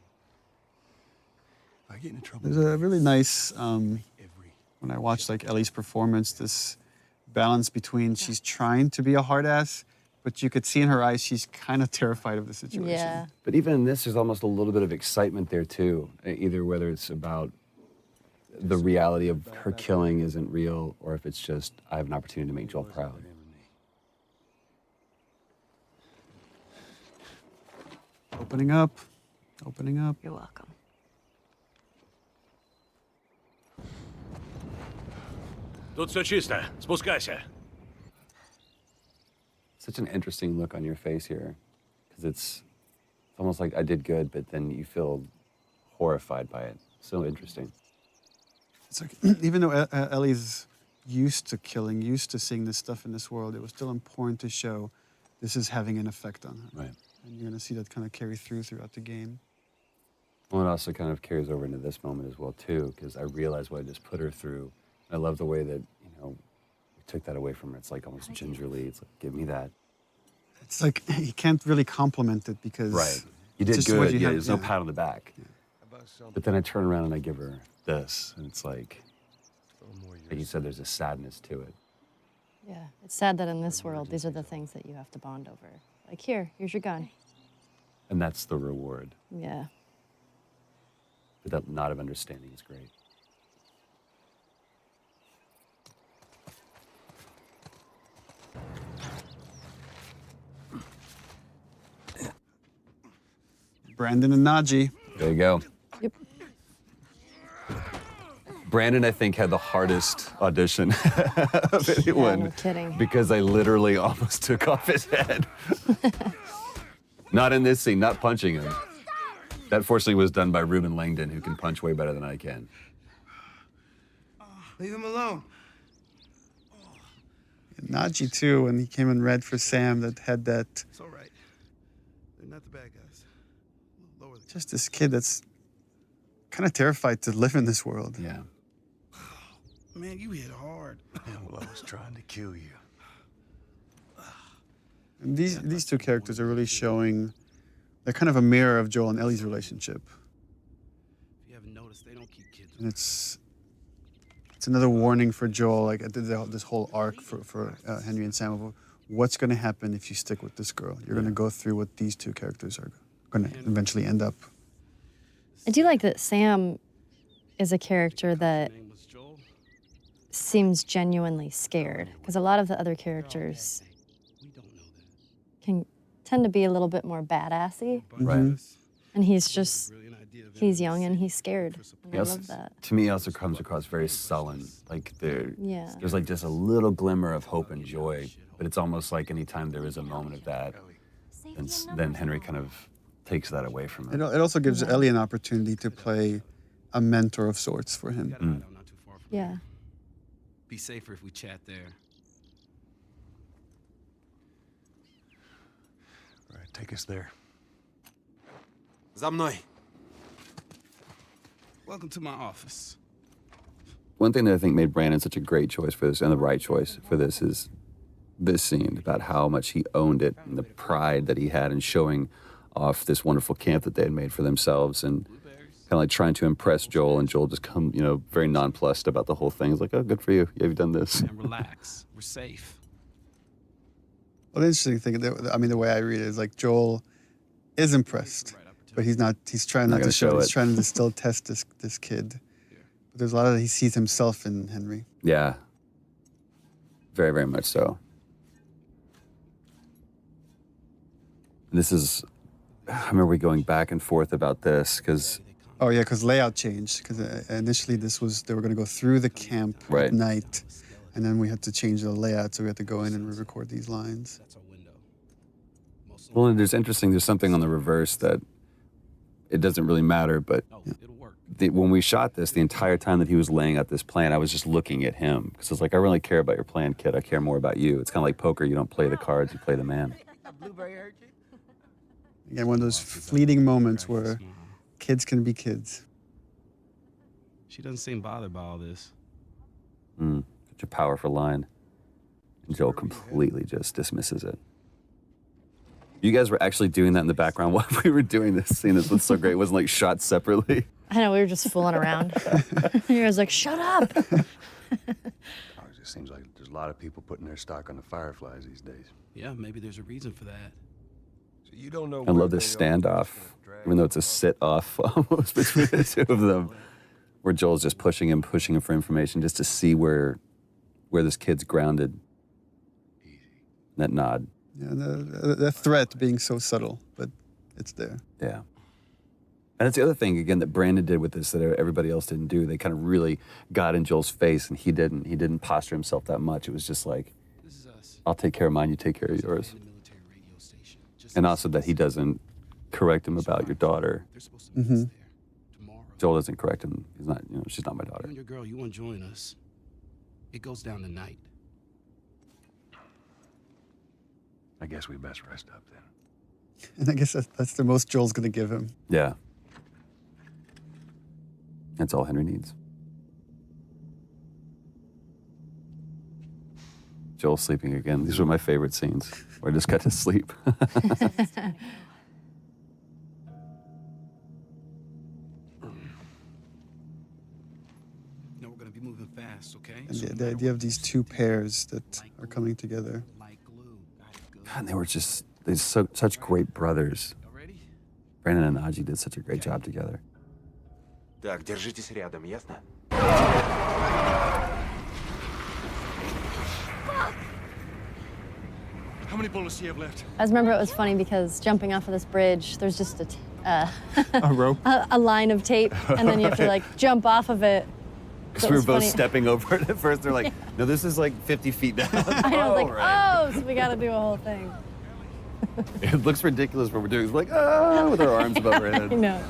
If I get into trouble. There's a really nice, when I watched like Ellie's performance, this balance between she's trying to be a hard ass, but you could see in her eyes she's kind of terrified of the situation. Yeah. But even in this, there's almost a little bit of excitement there too. Either whether it's about the reality of her killing isn't real, or if it's just, I have an opportunity to make Joel proud. Opening up, opening up. You're welcome. Тут все чисто. Спускайся. Such an interesting look on your face here, because it's almost like I did good, but then you feel horrified by it. So interesting. It's like, even though Ellie's used to killing, used to seeing this stuff in this world, it was still important to show this is having an effect on her. Right. And you're going to see that kind of carry throughout the game. Well, it also kind of carries over into this moment as well, too, because I realized what I just put her through. I love the way that, you know, we took that away from her. It's like almost gingerly. It's like, give me that. It's like you can't really compliment it because... Right. You did just what good. you Yeah, have, there's no pat on the back. Yeah. But then I turn around and I give her this, and it's like you said, there's a sadness to it. Yeah, it's sad that in this world, these are the things that you have to bond over. Like, here's your gun. And that's the reward. Yeah. But that nod of understanding is great. Brandon and Najee. There you go. Yep. Brandon, I think, had the hardest audition of anyone. Yeah, no kidding. Because I literally almost took off his head. Not in this scene, not punching him. That fortunately was done by Ruben Langdon, who can punch way better than I can. Leave him alone. And Najee, too, when he came in red for Sam, that had that... It's all right. They're not the bad guys. Lower the... Just this kid that's kind of terrified to live in this world. Yeah. Man, you hit hard. Yeah, well, I was trying to kill you. And these two characters are really showing... They're kind of a mirror of Joel and Ellie's relationship. If you haven't noticed, they don't keep kids. And it's another warning for Joel, like this whole arc for Henry and Sam of what's going to happen if you stick with this girl. You're going to go through what these two characters are going to eventually end up. I do like that Sam is a character that seems genuinely scared, because a lot of the other characters can tend to be a little bit more badassy. Right. And he's young and he's scared. And I love that. To me, he also comes across very sullen. Like Yeah. there's like just a little glimmer of hope and joy, but it's almost like anytime there is a moment of that, then Henry kind of takes that away from him. It also gives Ellie an opportunity to play a mentor of sorts for him. Yeah. Be safer if we chat there. All right, take us there. За мной. Welcome to my office. One thing that I think made Brandon such a great choice for this, and the right choice for this, is this scene about how much he owned it and the pride that he had in showing off this wonderful camp that they had made for themselves, and kind of like trying to impress Joel, and Joel just very nonplussed about the whole thing. He's like, oh, good for you. Yeah, you've done this. And relax. We're safe. Well, the interesting thing, the way I read it is like Joel is impressed, but he's not. He's trying not to show it. He's trying to still test this kid. But there's a lot of he sees himself in Henry. Yeah. Very, very much so. This is, I remember we going back and forth about this because... Oh yeah, because layout changed. Because initially they were going to go through the camp at night, and then we had to change the layout, so we had to go in and re-record these lines. Well, and there's something on the reverse that it doesn't really matter, but when we shot this, the entire time that he was laying out this plan, I was just looking at him. Because it's like, I really care about your plan, kid. I care more about you. It's kind of like poker. You don't play the cards, you play the man. Again, one of those fleeting moments where kids can be kids. She doesn't seem bothered by all this. Such a powerful line. And Joel completely just dismisses it. You guys were actually doing that in the background while we were doing this scene. This was so great. It wasn't like shot separately. I know, we were just fooling around. You guys like, shut up. It just seems like there's a lot of people putting their stock on the Fireflies these days. Yeah, maybe there's a reason for that. So you don't know. I love this standoff, even though it's a sit-off almost between the two of them, where Joel's just pushing him for information just to see where this kid's grounded. That nod. Yeah, the threat being so subtle, but it's there. Yeah. And that's the other thing, again, that Brandon did with this that everybody else didn't do. They kind of really got in Joel's face, and he didn't. He didn't posture himself that much. It was just like, I'll take care of mine, you take care of yours. And also that he doesn't correct him about your daughter. Mm-hmm. Joel doesn't correct him. He's not, she's not my daughter. You and your girl, you want to join us? It goes down tonight. I guess we best rest up then. And I guess that's the most Joel's gonna give him. Yeah. That's all Henry needs. Joel sleeping again. These were my favorite scenes where I just got to sleep. No, we're gonna be moving fast, okay? And the idea of these two pairs that are coming together. God, they were just such great brothers. Brandon and Najee did such a great job together. Так, держитесь рядом, ясно? How many bullets do you have left? I just remember it was funny because jumping off of this bridge, there's just A rope? a line of tape, and then you have to like jump off of it. Because So we it were was both funny. stepping over it at first. They're like, no, this is like 50 feet down. I was like, right. oh, so we got to do a whole thing. It looks ridiculous what we're doing. It's like, with our arms above our I head. know.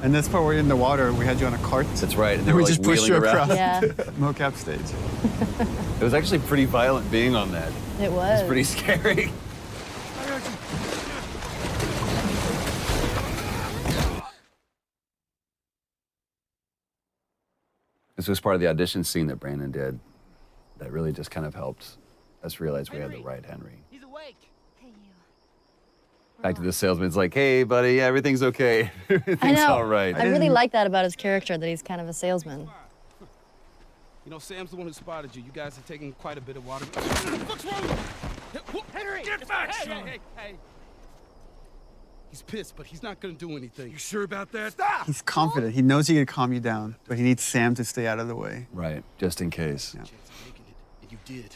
And this part where you're in the water, we had you on a cart. That's right. And we were, just like, pushed you wheeling around. across Yeah. mocap stage. It was actually pretty violent being on that. It was. It's pretty scary. This was part of the audition scene that Brandon did that really just kind of helped us realize we had the right Henry. He's awake. Hey, you. Back to the salesman, it's like, hey, buddy, everything's okay. I Everything's know. all right. I really like that about his character, that he's kind of a salesman. You know, Sam's the one who spotted you. You guys are taking quite a bit of water. What's wrong? Henry! Get back, son! Hey. He's pissed, but he's not gonna do anything. You sure about that? Stop! He's confident. He knows he can calm you down, but he needs Sam to stay out of the way. Right, just in case. Yeah. Chance of making it, and you did.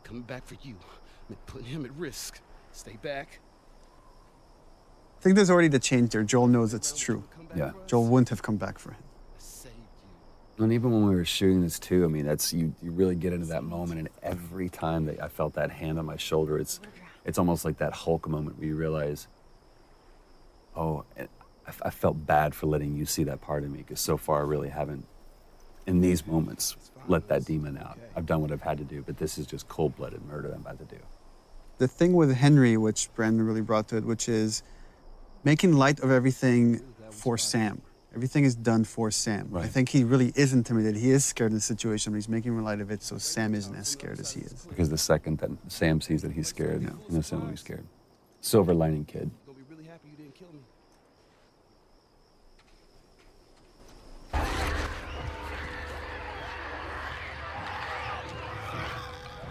Coming back for you meant putting him at risk. Stay back. I think there's already the change there. Joel knows it's true. Yeah. Joel wouldn't have come back for him. I saved you. And even when we were shooting this too, I mean, that's you really get into that moment, and every time that I felt that hand on my shoulder, it's almost like that Hulk moment where you realize, oh, I felt bad for letting you see that part of me, because so far I really haven't, in these moments, let that demon out. I've done what I've had to do, but this is just cold-blooded murder I'm about to do. The thing with Henry, which Brandon really brought to it, which is making light of everything for Sam. Everything is done for Sam. Right. I think he really is intimidated. He is scared of the situation, but he's making light of it so Sam isn't as scared as he is. Because the second that Sam sees that he's scared, Yeah. innocently scared. Silver lining kid. Gonna be really happy you didn't kill me.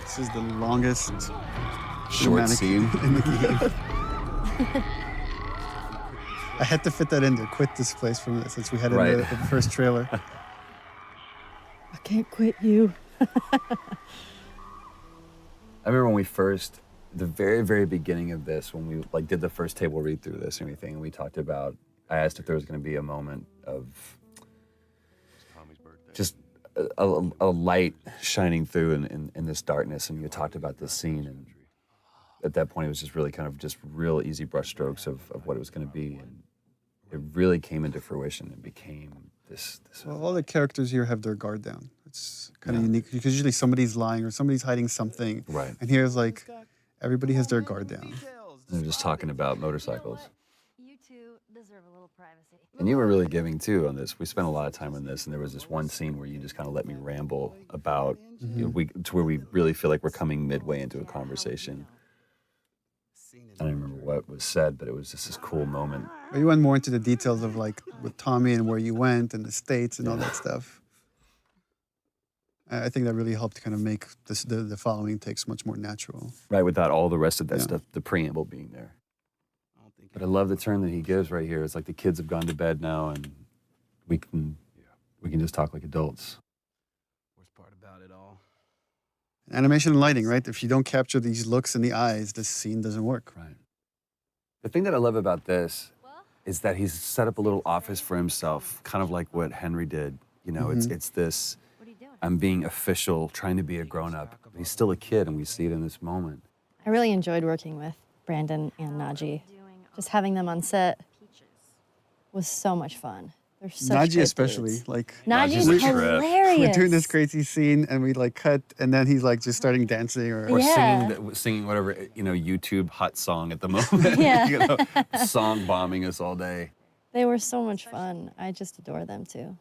This is the longest Short cinematic scene. in the game. I had to fit that in to quit this place from it since we had it in the first trailer. I can't quit you. I remember when we first, the very, very beginning of this, when we like did the first table read through this and everything, and we talked about, I asked if there was going to be a moment of just a light shining through in this darkness, and you talked about this scene, and at that point it was just really kind of just real easy brushstrokes of what it was going to be, and it really came into fruition and became this Well, all the characters here have their guard down. It's kind of unique because usually somebody's lying or somebody's hiding something. Right. And here's like, everybody has their guard down. They're just talking about motorcycles. You two deserve a little privacy. And you were really giving too on this. We spent a lot of time on this, and there was this one scene where you just kind of let me ramble about you know, to where we really feel like we're coming midway into a conversation. I don't remember what was said, but it was just this cool moment. But you went more into the details of like with Tommy and where you went and the States and all that stuff. I think that really helped kind of make this, the following takes much more natural. Right, without all the rest of that stuff, the preamble being there. But I love the turn that he gives right here. It's like the kids have gone to bed now, and we can just talk like adults. Worst part about it all. Animation and lighting, right? If you don't capture these looks in the eyes, this scene doesn't work. Right. The thing that I love about this is that he's set up a little office for himself, kind of like what Henry did. You know, it's this, I'm being official, trying to be a grown-up. But he's still a kid, and we see it in this moment. I really enjoyed working with Brandon and Najee. Just having them on set was so much fun. They're such Naji good especially, dudes. like Naji's a trip. hilarious. we're doing this crazy scene and we like cut and then he's like just starting dancing or Yeah. singing whatever, YouTube hot song at the moment. Yeah. Song bombing us all day. They were so much fun. I just adore them too.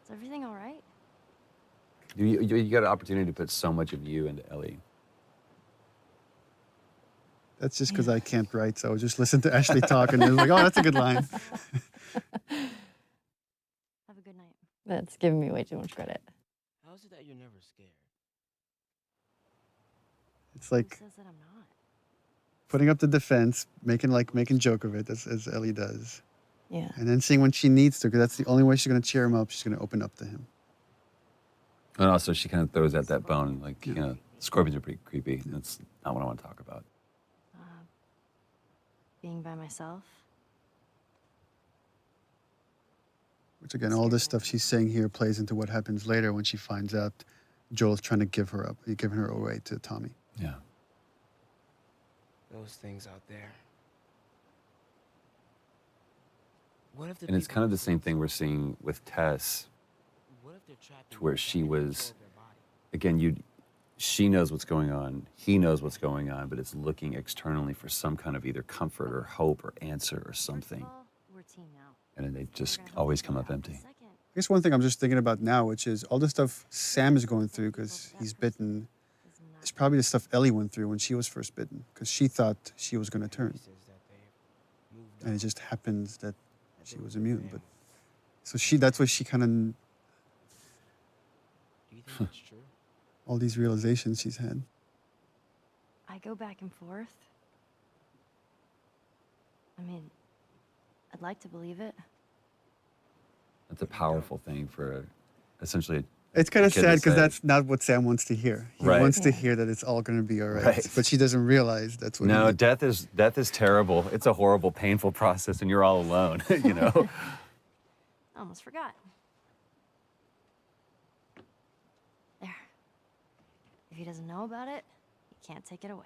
Is everything all right? You got an opportunity to put so much of you into Ellie. That's just because I can't write, so I just listen to Ashley talk and it's like, oh, that's a good line. Have a good night. That's giving me way too much credit. How is it that you're never scared? It's like Who says that I'm not? putting up the defense, making joke of it as Ellie does. Yeah. And then seeing when she needs to, because that's the only way she's going to cheer him up. She's going to open up to him. And also, she kind of throws out that bone, like, scorpions are pretty creepy. That's not what I want to talk about. Being by myself. Which again, all this stuff she's saying here plays into what happens later when she finds out Joel's trying to give her away to Tommy. Yeah. Those things out there. What if And it's kind of the same thing we're seeing with Tess, to where she was, again, she knows what's going on, he knows what's going on, but it's looking externally for some kind of either comfort or hope or answer or something. We're a team now. And then they just always come up empty. I guess one thing I'm just thinking about now, which is all the stuff Sam is going through because he's bitten, is probably the stuff Ellie went through when she was first bitten, because she thought she was going to turn. And it just happens that she was immune. But so that's what she kind of, Do you think that's true? all these realizations she's had. I go back and forth. I mean, I'd like to believe it. That's a powerful thing for essentially It's kind of kid to sad because say. that's not what Sam wants to hear. He Right. wants to hear that it's all going to be all right. Right. But she doesn't realize that's what No, he death is terrible. It's a horrible, painful process, and you're all alone. I almost forgot. There. If he doesn't know about it, he can't take it away.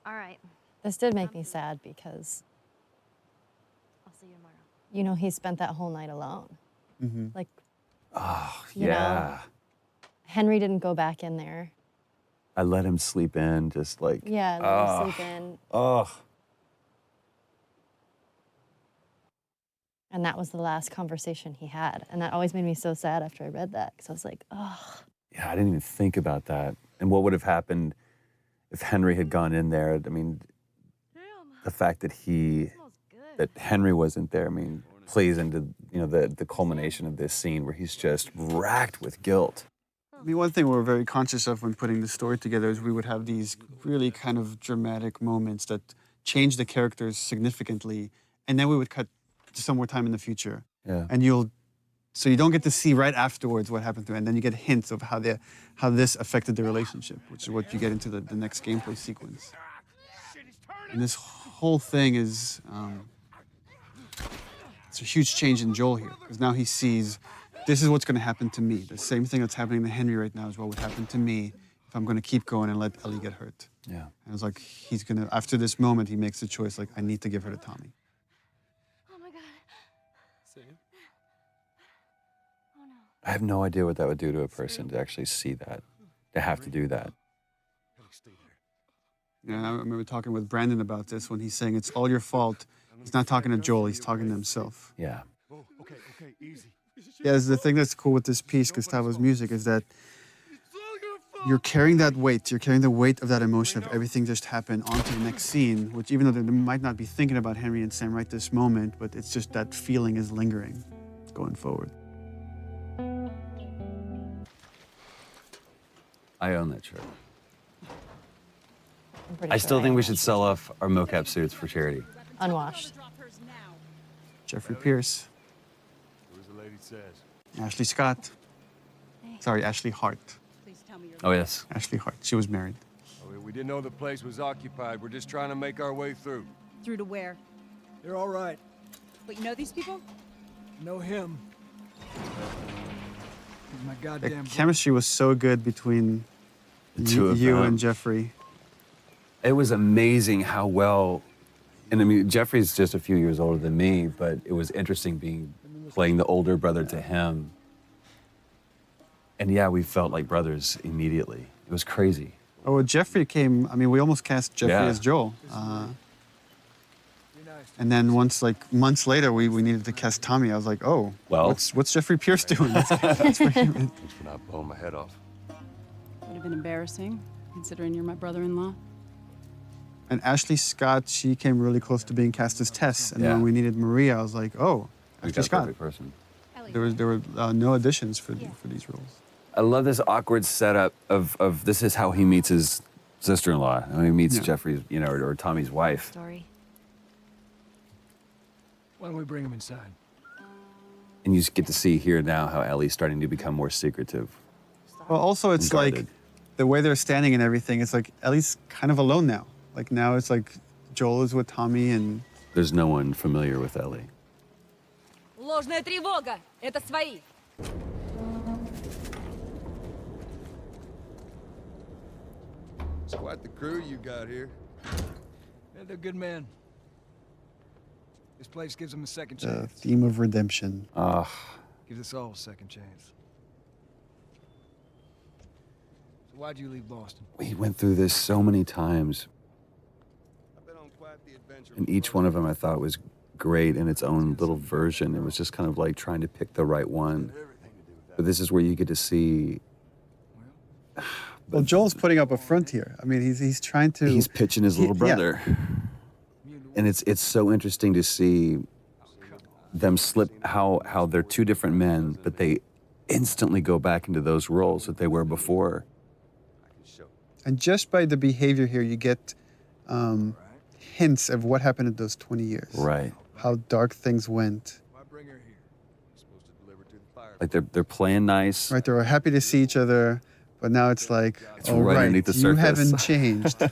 All right. This did make me sad because, I'll see you tomorrow. he spent that whole night alone. Mm-hmm. Like, Oh, You yeah. Henry didn't go back in there. I let him sleep in, just like. Yeah, let him sleep in. Oh. And that was the last conversation he had. And that always made me so sad after I read that. Because I was like, oh. Yeah, I didn't even think about that. And what would have happened if Henry had gone in there? I mean, the fact that Henry wasn't there, I mean, plays into, the culmination of this scene where he's just racked with guilt. I mean, one thing we were very conscious of when putting the story together is we would have these really kind of dramatic moments that change the characters significantly, and then we would cut to some more time in the future. Yeah. And so you don't get to see right afterwards what happened to it, and then you get hints of how this affected the relationship, which is what you get into the next gameplay sequence. And this whole thing is, it's a huge change in Joel here, because now he sees, this is what's going to happen to me. The same thing that's happening to Henry right now is what would happen to me if I'm going to keep going and let Ellie get hurt. Yeah. And it's like after this moment, he makes the choice, like, I need to give her to Tommy. Oh my god. Sam? Oh no. I have no idea what that would do to a person to actually see that, to have to do that. Yeah, I remember talking with Brandon about this when he's saying it's all your fault. He's not talking to Joel, he's talking to himself. Yeah. Oh, okay, easy. Yeah, the thing that's cool with this piece, Gustavo's music, is that you're carrying that weight. You're carrying the weight of that emotion of everything just happened onto the next scene, which even though they might not be thinking about Henry and Sam right this moment, but it's just that feeling is lingering going forward. I own that shirt. I'm pretty I sure still think we am. should sell off our mocap suits for charity. Unwashed. Jeffrey Pierce, Who's the lady says? Ashley Scott. Sorry, Ashley Hart. Oh, yes. Ashley Hart. She was married. We didn't know the place was occupied. We're just trying to make our way through. Through to where? They're all right. But you know these people? Know him. He's my The goddamn. chemistry was so good between The two of you them. and Jeffrey. It was amazing how well, and I mean, Jeffrey's just a few years older than me, but it was interesting playing the older brother to him. And yeah, we felt like brothers immediately. It was crazy. Oh, well, Jeffrey came, I mean, we almost cast Jeffrey Yeah. as Joel. And then once, like, months later, we needed to cast Tommy. I was like, oh, Well, what's Jeffrey Pierce doing? That's what he meant. Thanks for not blowing my head off. Would have been embarrassing, considering you're my brother-in-law. And Ashley Scott, she came really close to being cast as Tess. And Yeah. when we needed Maria, I was like, oh, We Ashley got the Scott. perfect person. There were no auditions for these roles. I love this awkward setup of this is how he meets his sister-in-law. How he meets Jeffrey's, or Tommy's wife. Story. Why don't we bring him inside? And you just get to see here now how Ellie's starting to become more secretive. Well, also, it's like Guarded. the way they're standing and everything, it's like Ellie's kind of alone now. Like now it's like Joel is with Tommy and... There's no one familiar with Ellie. Ложная тревога! Это свои! It's quite the crew you got here. Yeah, they're good men. This place gives them a second the chance. theme of redemption. Gives us all a second chance. So why'd you leave Boston? We went through this so many times. And each one of them I thought was great in its own little version. It was just kind of like trying to pick the right one. But this is where you get to see... Well, Joel's putting up a front here. I mean, he's trying to... He's pitching his little brother. And it's so interesting to see them slip, how they're two different men, but they instantly go back into those roles that they were before. And just by the behavior here, you get hints of what happened in those 20 years. Right. How dark things went. Like they're playing nice. Right, they were happy to see each other, but now it's like, It's oh, right right, underneath the you surface. haven't changed.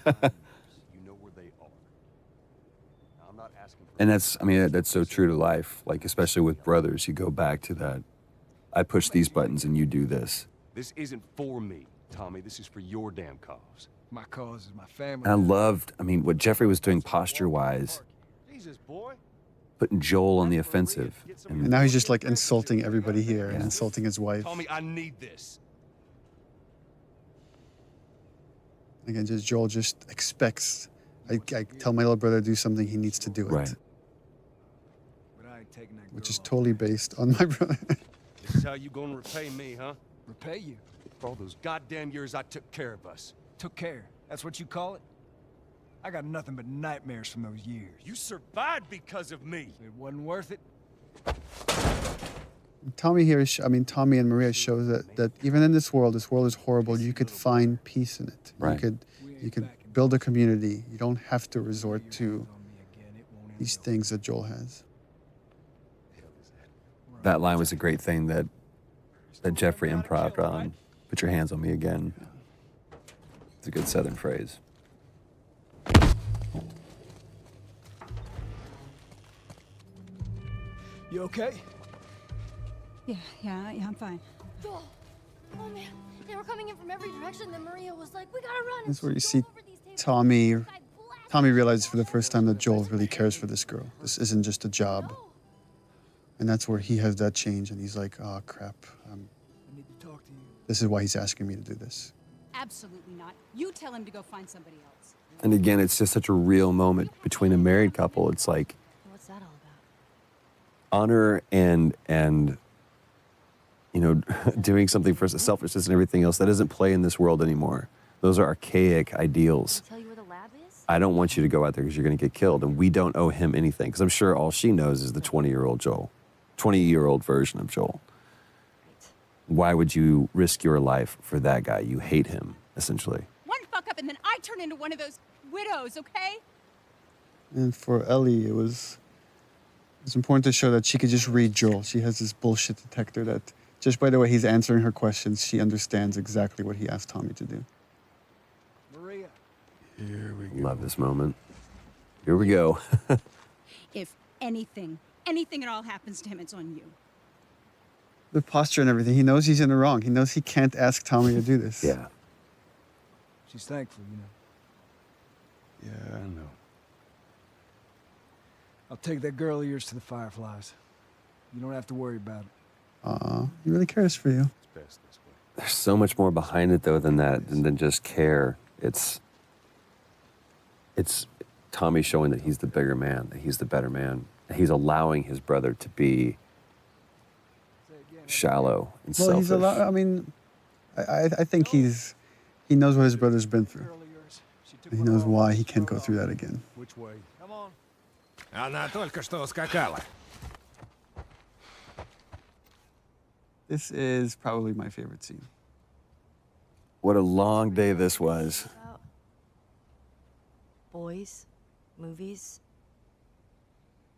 And that's so true to life. Like, especially with brothers, you go back to that. I push these buttons and you do this. This isn't for me, Tommy. This is for your damn cause. My cause is my family. And I loved, what Jeffrey was doing posture-wise, putting Joel on the offensive. And now he's just like insulting everybody here and insulting his wife. Tommy, I need this. Again, just Joel just expects. I tell my little brother to do something, he needs to do it. Right. Which is totally based on my brother. This is how you gonna repay me, huh? Repay you? For all those goddamn years I took care of us. Took care. That's what you call it? I got nothing but nightmares from those years. You survived because of me. It wasn't worth it. Tommy here, Tommy and Maria show that even in this world is horrible. You could find peace in it. Right. You could build a community. You don't have to resort to these things that Joel has. That line was a great thing that Jeffrey improv'd on. Put your hands on me again. It's a good Southern phrase. You okay? Yeah, I'm fine. Joel! Oh man, they were coming in from every direction. Then Maria was like, "We gotta run." That's where you see Tommy. Tommy realizes for the first time that Joel really cares for this girl. This isn't just a job. And that's where he has that change, and he's like, oh, crap. I need to talk to you. This is why he's asking me to do this. Absolutely not. You tell him to go find somebody else. And again, it's just such a real moment between a married couple. It's like What's that all about? honor and doing something for selfishness and everything else. That doesn't play in this world anymore. Those are archaic ideals. Tell you where the lab is? I don't want you to go out there because you're going to get killed, and we don't owe him anything. Because I'm sure all she knows is the 20-year-old Joel, 20-year-old version of Joel. Why would you risk your life for that guy? You hate him, essentially. One fuck up and then I turn into one of those widows, okay? And for Ellie, it was important to show that she could just read Joel. She has this bullshit detector that, just by the way he's answering her questions, she understands exactly what he asked Tommy to do. Maria. Here we go. Love this moment. Here we go. If anything at all happens to him, it's on you. The posture and everything. He knows he's in the wrong. He knows he can't ask Tommy to do this. Yeah. She's thankful, you know. Yeah, I know. I'll take that girl of yours to the Fireflies. You don't have to worry about it. He really cares for you. It's best this way. There's so much more behind it, though, than that, than just care. It's Tommy showing that he's the bigger man, that he's the better man. That he's allowing his brother to be shallow and selfish. I mean, I think he knows what his brother's been through. And he knows why he can't go through that again. Which way? Come on. Она только что ускакала. This is probably my favorite scene. What a long day this was. Boys, movies,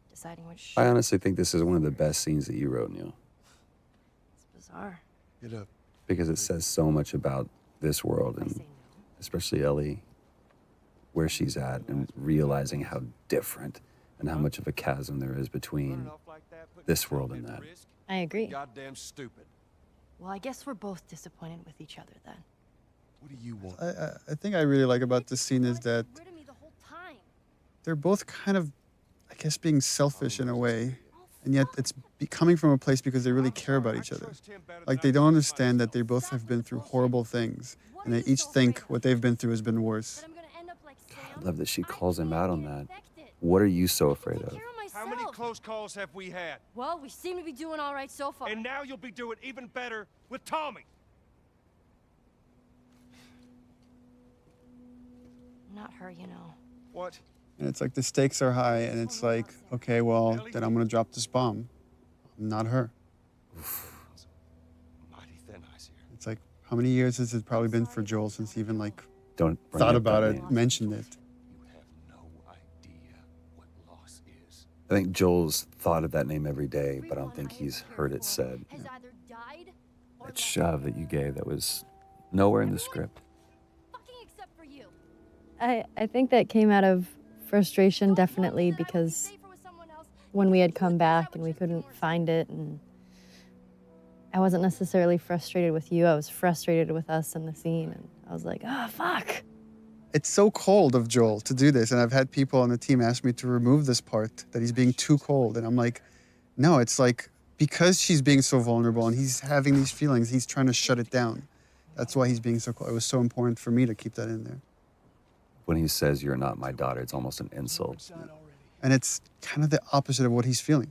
deciding which. I honestly think this is one of the best scenes that you wrote, Neil. It's bizarre. Get up. Because it says so much about this world, and especially Ellie, where she's at, and realizing how different and how much of a chasm there is between this world and that. I agree. Goddamn stupid. Well, I guess we're both disappointed with each other then. What do you want? I think I really like about this scene is that they're both kind of, I guess, being selfish in a way, and yet it's coming from a place because they really care about each other. Like, they don't understand that they both have been through horrible things, and they each think what they've been through has been worse. I love that she calls him out on that. What are you so afraid of? How many close calls have we had? Well, we seem to be doing all right so far. And now you'll be doing even better with Tommy. Not her, you know. What? And it's like the stakes are high, and it's like, okay, well, then I'm gonna drop this bomb. Not her. Mighty thin ice here. It's like, how many years has it probably been for Joel since he even like Don't bring thought up about that it, name. mentioned it? You have no idea what loss is. I think Joel's thought of that name every day, but I don't think he's heard it said. Has either died or That shove that you gave that was nowhere in the script. fucking except for you. I think that came out of frustration, definitely, because when we had come back and we couldn't find it, and I wasn't necessarily frustrated with you, I was frustrated with us in the scene, and I was like, oh, fuck. It's so cold of Joel to do this, and I've had people on the team ask me to remove this part, that he's being too cold, and I'm like, no, it's like, because she's being so vulnerable and he's having these feelings, he's trying to shut it down. That's why he's being so cold. It was so important for me to keep that in there. When he says you're not my daughter, it's almost an insult. And it's kind of the opposite of what he's feeling.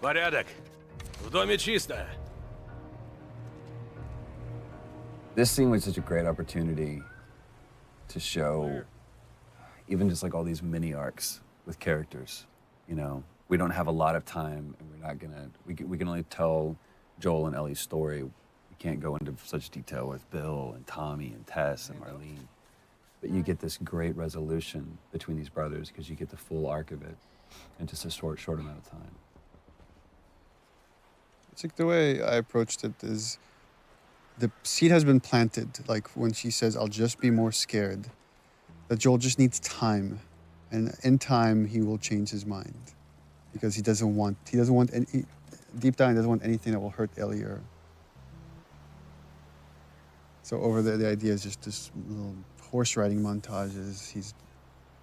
Порядок. В доме чисто. This scene was such a great opportunity to show even just like all these mini arcs with characters. You know, we don't have a lot of time, and we're not gonna, we can only tell Joel and Ellie's story. We can't go into such detail with Bill and Tommy and Tess and Marlene. But you get this great resolution between these brothers because you get the full arc of it in just a short amount of time. It's like the way I approached it is the seed has been planted. Like when she says, I'll just be more scared, that Joel just needs time. And in time, he will change his mind because he doesn't want any, deep down, he doesn't want anything that will hurt Ellie or. So over there, the idea is just this little horse riding montages.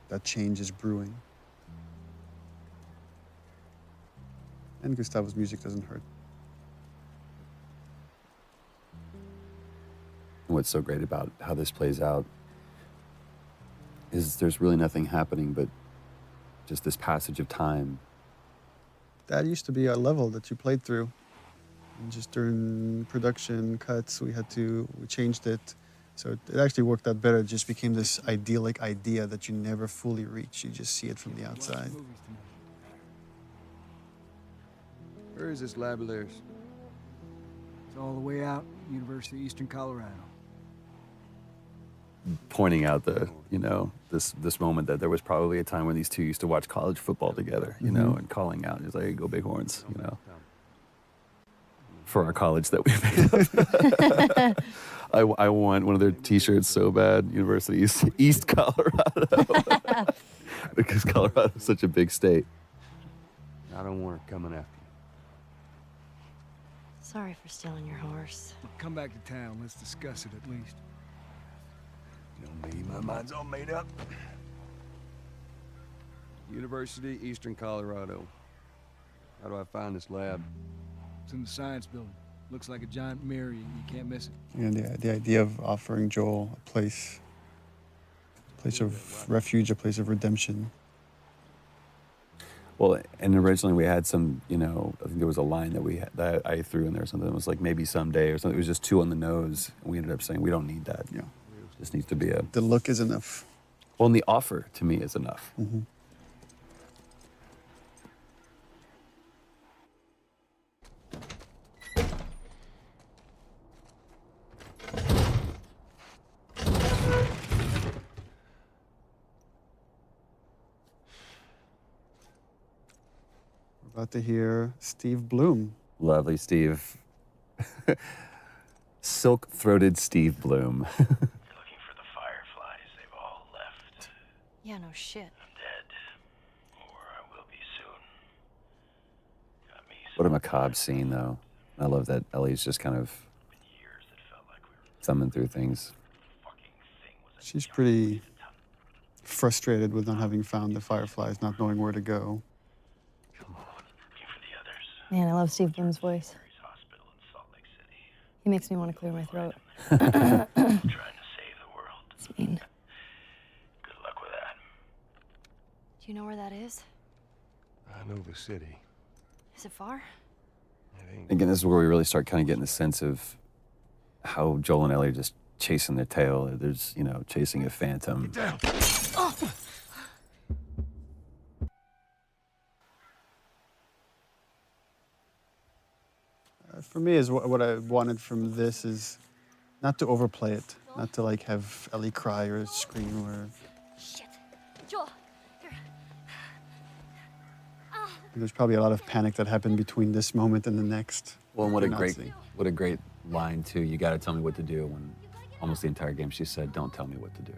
That change is brewing. And Gustavo's music doesn't hurt. What's so great about how this plays out is there's really nothing happening but just this passage of time. That used to be a level that you played through. And just during production cuts, we changed it. So it actually worked out better. It just became this idyllic idea that you never fully reach. You just see it from the outside. Where is this lab of theirs? It's all the way out, University of Eastern Colorado. Pointing out this moment that there was probably a time when these two used to watch college football together, you know, and calling out, he's like, go Bighorns, you know, for our college that we made up. I want one of their t-shirts so bad, University East Colorado, because Colorado is such a big state. I don't want her coming after you. Sorry for stealing your horse. Come back to town. Let's discuss it at least. You know me, my mind's all made up. University, Eastern Colorado. How do I find this lab? It's in the science building. Looks like a giant mirror. You can't miss it. And the idea of offering Joel a place of refuge, a place of redemption. Well, and originally we had some, I think there was a line that I threw in there or something. It was like maybe someday or something. It was just too on the nose. And we ended up saying we don't need that. Yeah. It just needs to be The look is enough. Well, and the offer to me is enough. Mm-hmm. About to hear Steve Bloom. Lovely Steve. Silk-throated Steve Bloom. Looking for the fireflies. They've all left. Yeah, no shit. I'm dead. Or I will be soon. Got me What a macabre scene, though. I love that Ellie's just kind of thumbing through things. She's pretty frustrated with not having found the fireflies, not knowing where to go. Man, I love Steve Bloom's voice. He makes me want to clear my throat. trying to save the world. It's mean. Good luck with that. Do you know where that is? I know the city. Is it far? Again, this is where we really start kind of getting the sense of how Joel and Ellie are just chasing their tail. There's, chasing a phantom. Oh! For me, is what I wanted from this is not to overplay it, not to like have Ellie cry or scream or. Shit. Joel, here. There's probably a lot of panic that happened between this moment and the next. Well, and what We're a great line too. You got to tell me what to do. When almost the entire game she said, "Don't tell me what to do."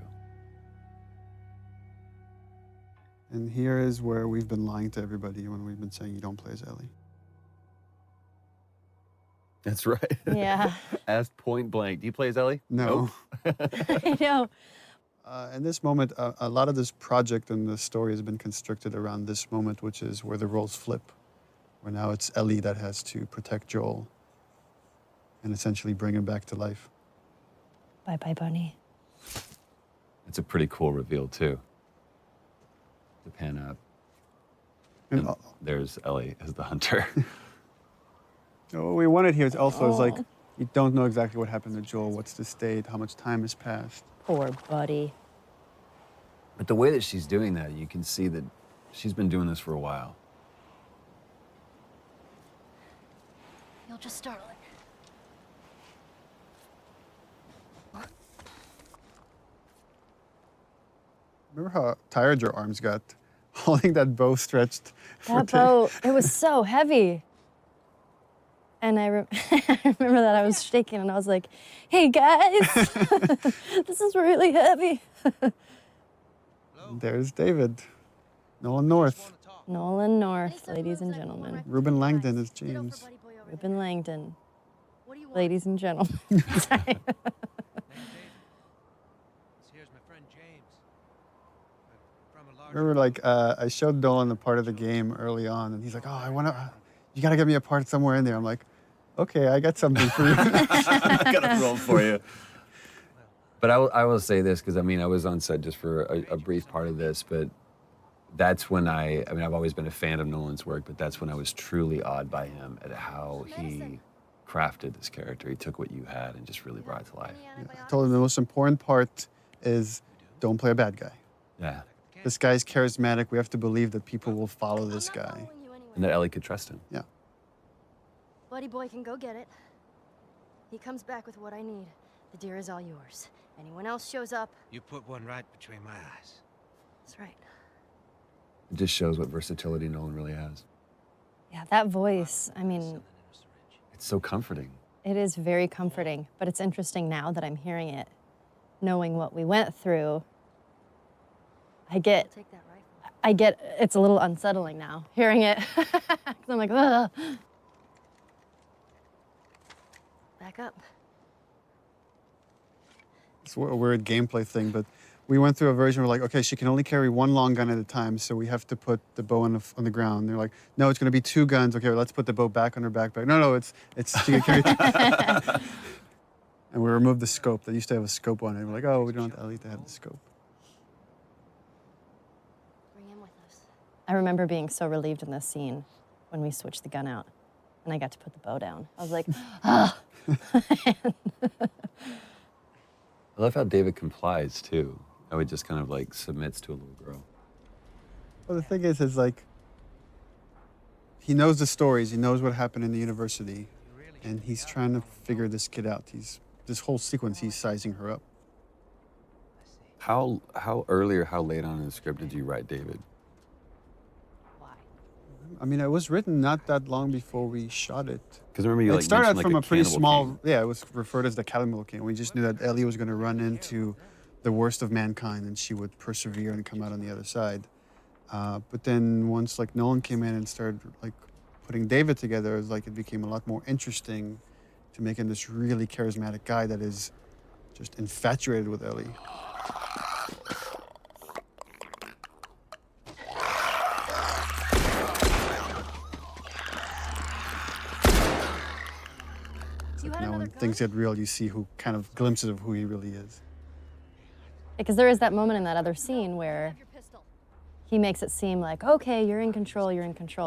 And here is where we've been lying to everybody when we've been saying you don't play as Ellie. That's right. Yeah. Asked point blank. Do you play as Ellie? No. I know. In this moment, a lot of this project and the story has been constructed around this moment, which is where the roles flip, where now it's Ellie that has to protect Joel and essentially bring him back to life. Bye-bye, Bunny. It's a pretty cool reveal too. To pan up. And there's Ellie as the hunter. What we wanted here is also is like, you don't know exactly what happened to Joel, what's the state, how much time has passed. Poor buddy. But the way that she's doing that, you can see that she's been doing this for a while. You'll just start like... Remember how tired your arms got holding that bow stretched? That bow, it was so heavy. And I remember that I was shaking and I was like, hey guys, this is really heavy. There's David. Nolan North. Nolan North, ladies and gentlemen. Ruben Langdon is James. Ruben Langdon, ladies and gentlemen. Sorry. Remember, like, I showed Nolan a part of the game early on, and he's like, oh, you gotta get me a part somewhere in there. I'm like, okay, I got something for you. I got a role for you. But I will say this, because I was on set just for a brief part of this, but that's when I've always been a fan of Nolan's work, but that's when I was truly awed by him at how he crafted this character. He took what you had and just really brought it to life. Yeah. I told him the most important part is don't play a bad guy. Yeah. This guy's charismatic. We have to believe that people will follow this guy. And that Ellie could trust him. Yeah. Buddy boy can go get it. He comes back with what I need. The deer is all yours. Anyone else shows up... You put one right between my eyes. That's right. It just shows what versatility Nolan really has. Yeah, that voice, It's so comforting. it is very comforting, but it's interesting now that I'm hearing it, knowing what we went through. I get, it's a little unsettling now, hearing it. 'Cause I'm like, ugh. Back up. It's a weird gameplay thing, but we went through a version where like, okay, she can only carry one long gun at a time, so we have to put the bow on the ground. They're like, no, it's going to be 2 guns. Okay, well, let's put the bow back on her backpack. No, it's she can carry 2. And we removed the scope. They used to have a scope on it. We're like, oh, we don't want Ellie to have the scope. Bring him with us. I remember being so relieved in this scene when we switched the gun out and I got to put the bow down. I was like, ah. I love how David complies too. How he just kind of like submits to a little girl. Well, the thing is like, he knows the stories. He knows what happened in the university, and he's trying to figure this kid out. This whole sequence, he's sizing her up. How early or how late on in the script did you write David? I mean, it was written not that long before we shot it. Because remember you it like started mentioned, from like, a pretty cannibal small. king. Yeah, it was referred as the Cannibal King. We just knew that Ellie was going to run into the worst of mankind, and she would persevere and come out on the other side. But then once like Nolan came in and started like putting David together, it was like it became a lot more interesting to make him this really charismatic guy that is just infatuated with Ellie. Like now when things get real, you see who kind of glimpses of who he really is. Because there is that moment in that other scene where he makes it seem like, okay, you're in control,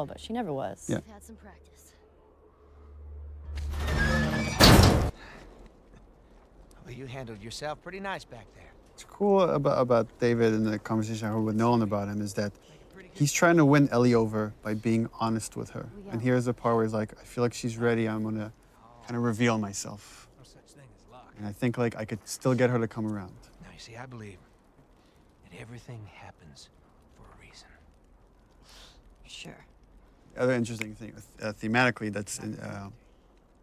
but she never was. Yeah. Had some practice. Well, you handled yourself pretty nice back there. What's cool about David and the conversation I had with Nolan about him is that he's trying to win Ellie over by being honest with her. And here's the part where he's like, I feel like she's ready. I'm going to kind of reveal myself. No such thing as luck. And I think like I could still get her to come around. Now, you see, I believe that everything happens for a reason. Sure. The other interesting thing, thematically, that's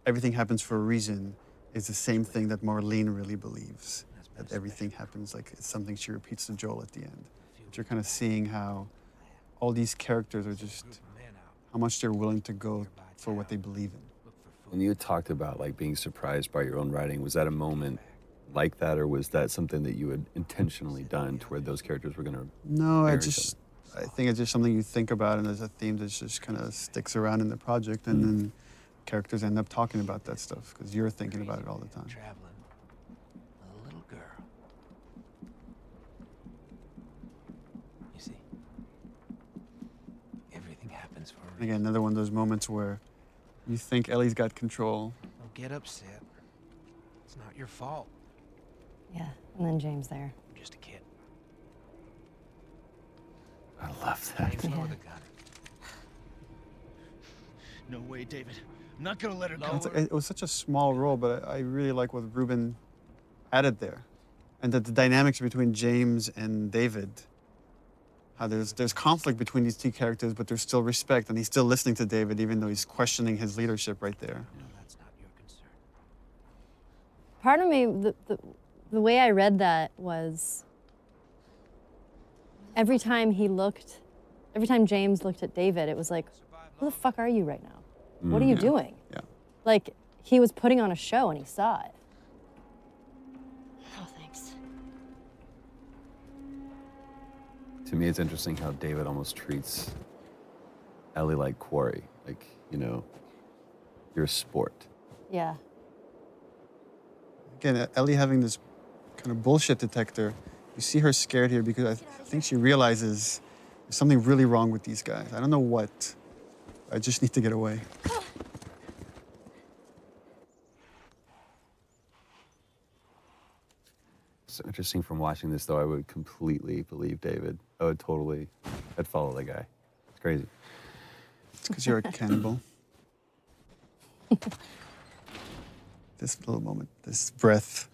everything happens for a reason is the same thing that Marlene really believes. That everything happens like it's something she repeats to Joel at the end. But you're kind of seeing how all these characters are just, how much they're willing to go for what they believe in. When you talked about like being surprised by your own writing, was that a moment like that, or was that something that you had intentionally done to where those characters were going to? No, I think it's just something you think about, and there's a theme that just kind of sticks around in the project, and then characters end up talking about that stuff because you're thinking about it all the time. Traveling with a little girl. You see, everything happens for a reason. Again, another one of those moments where you think Ellie's got control. Don't get upset. It's not your fault. Yeah, and then James there. You're just a kid. I love that. James lower the gun. No way, David. I'm not gonna let her go. It was such a small role, but I really like what Ruben added there. And that the dynamics between James and David, how there's conflict between these 2 characters, but there's still respect, and he's still listening to David, even though he's questioning his leadership right there. No, that's not your concern. Part of me, the way I read that was every time James looked at David, it was like, who the fuck are you right now? What are you doing? Yeah. Like, he was putting on a show and he saw it. Oh, thanks. To me, it's interesting how David almost treats Ellie like quarry. Like, you know, you're a sport. Yeah. Again, Ellie having this kind of bullshit detector, you see her scared here because I think she realizes there's something really wrong with these guys. I don't know what. I just need to get away. It's interesting from watching this, though, I would completely believe David. I'd follow the guy. It's crazy. It's because you're a cannibal. This little moment, this breath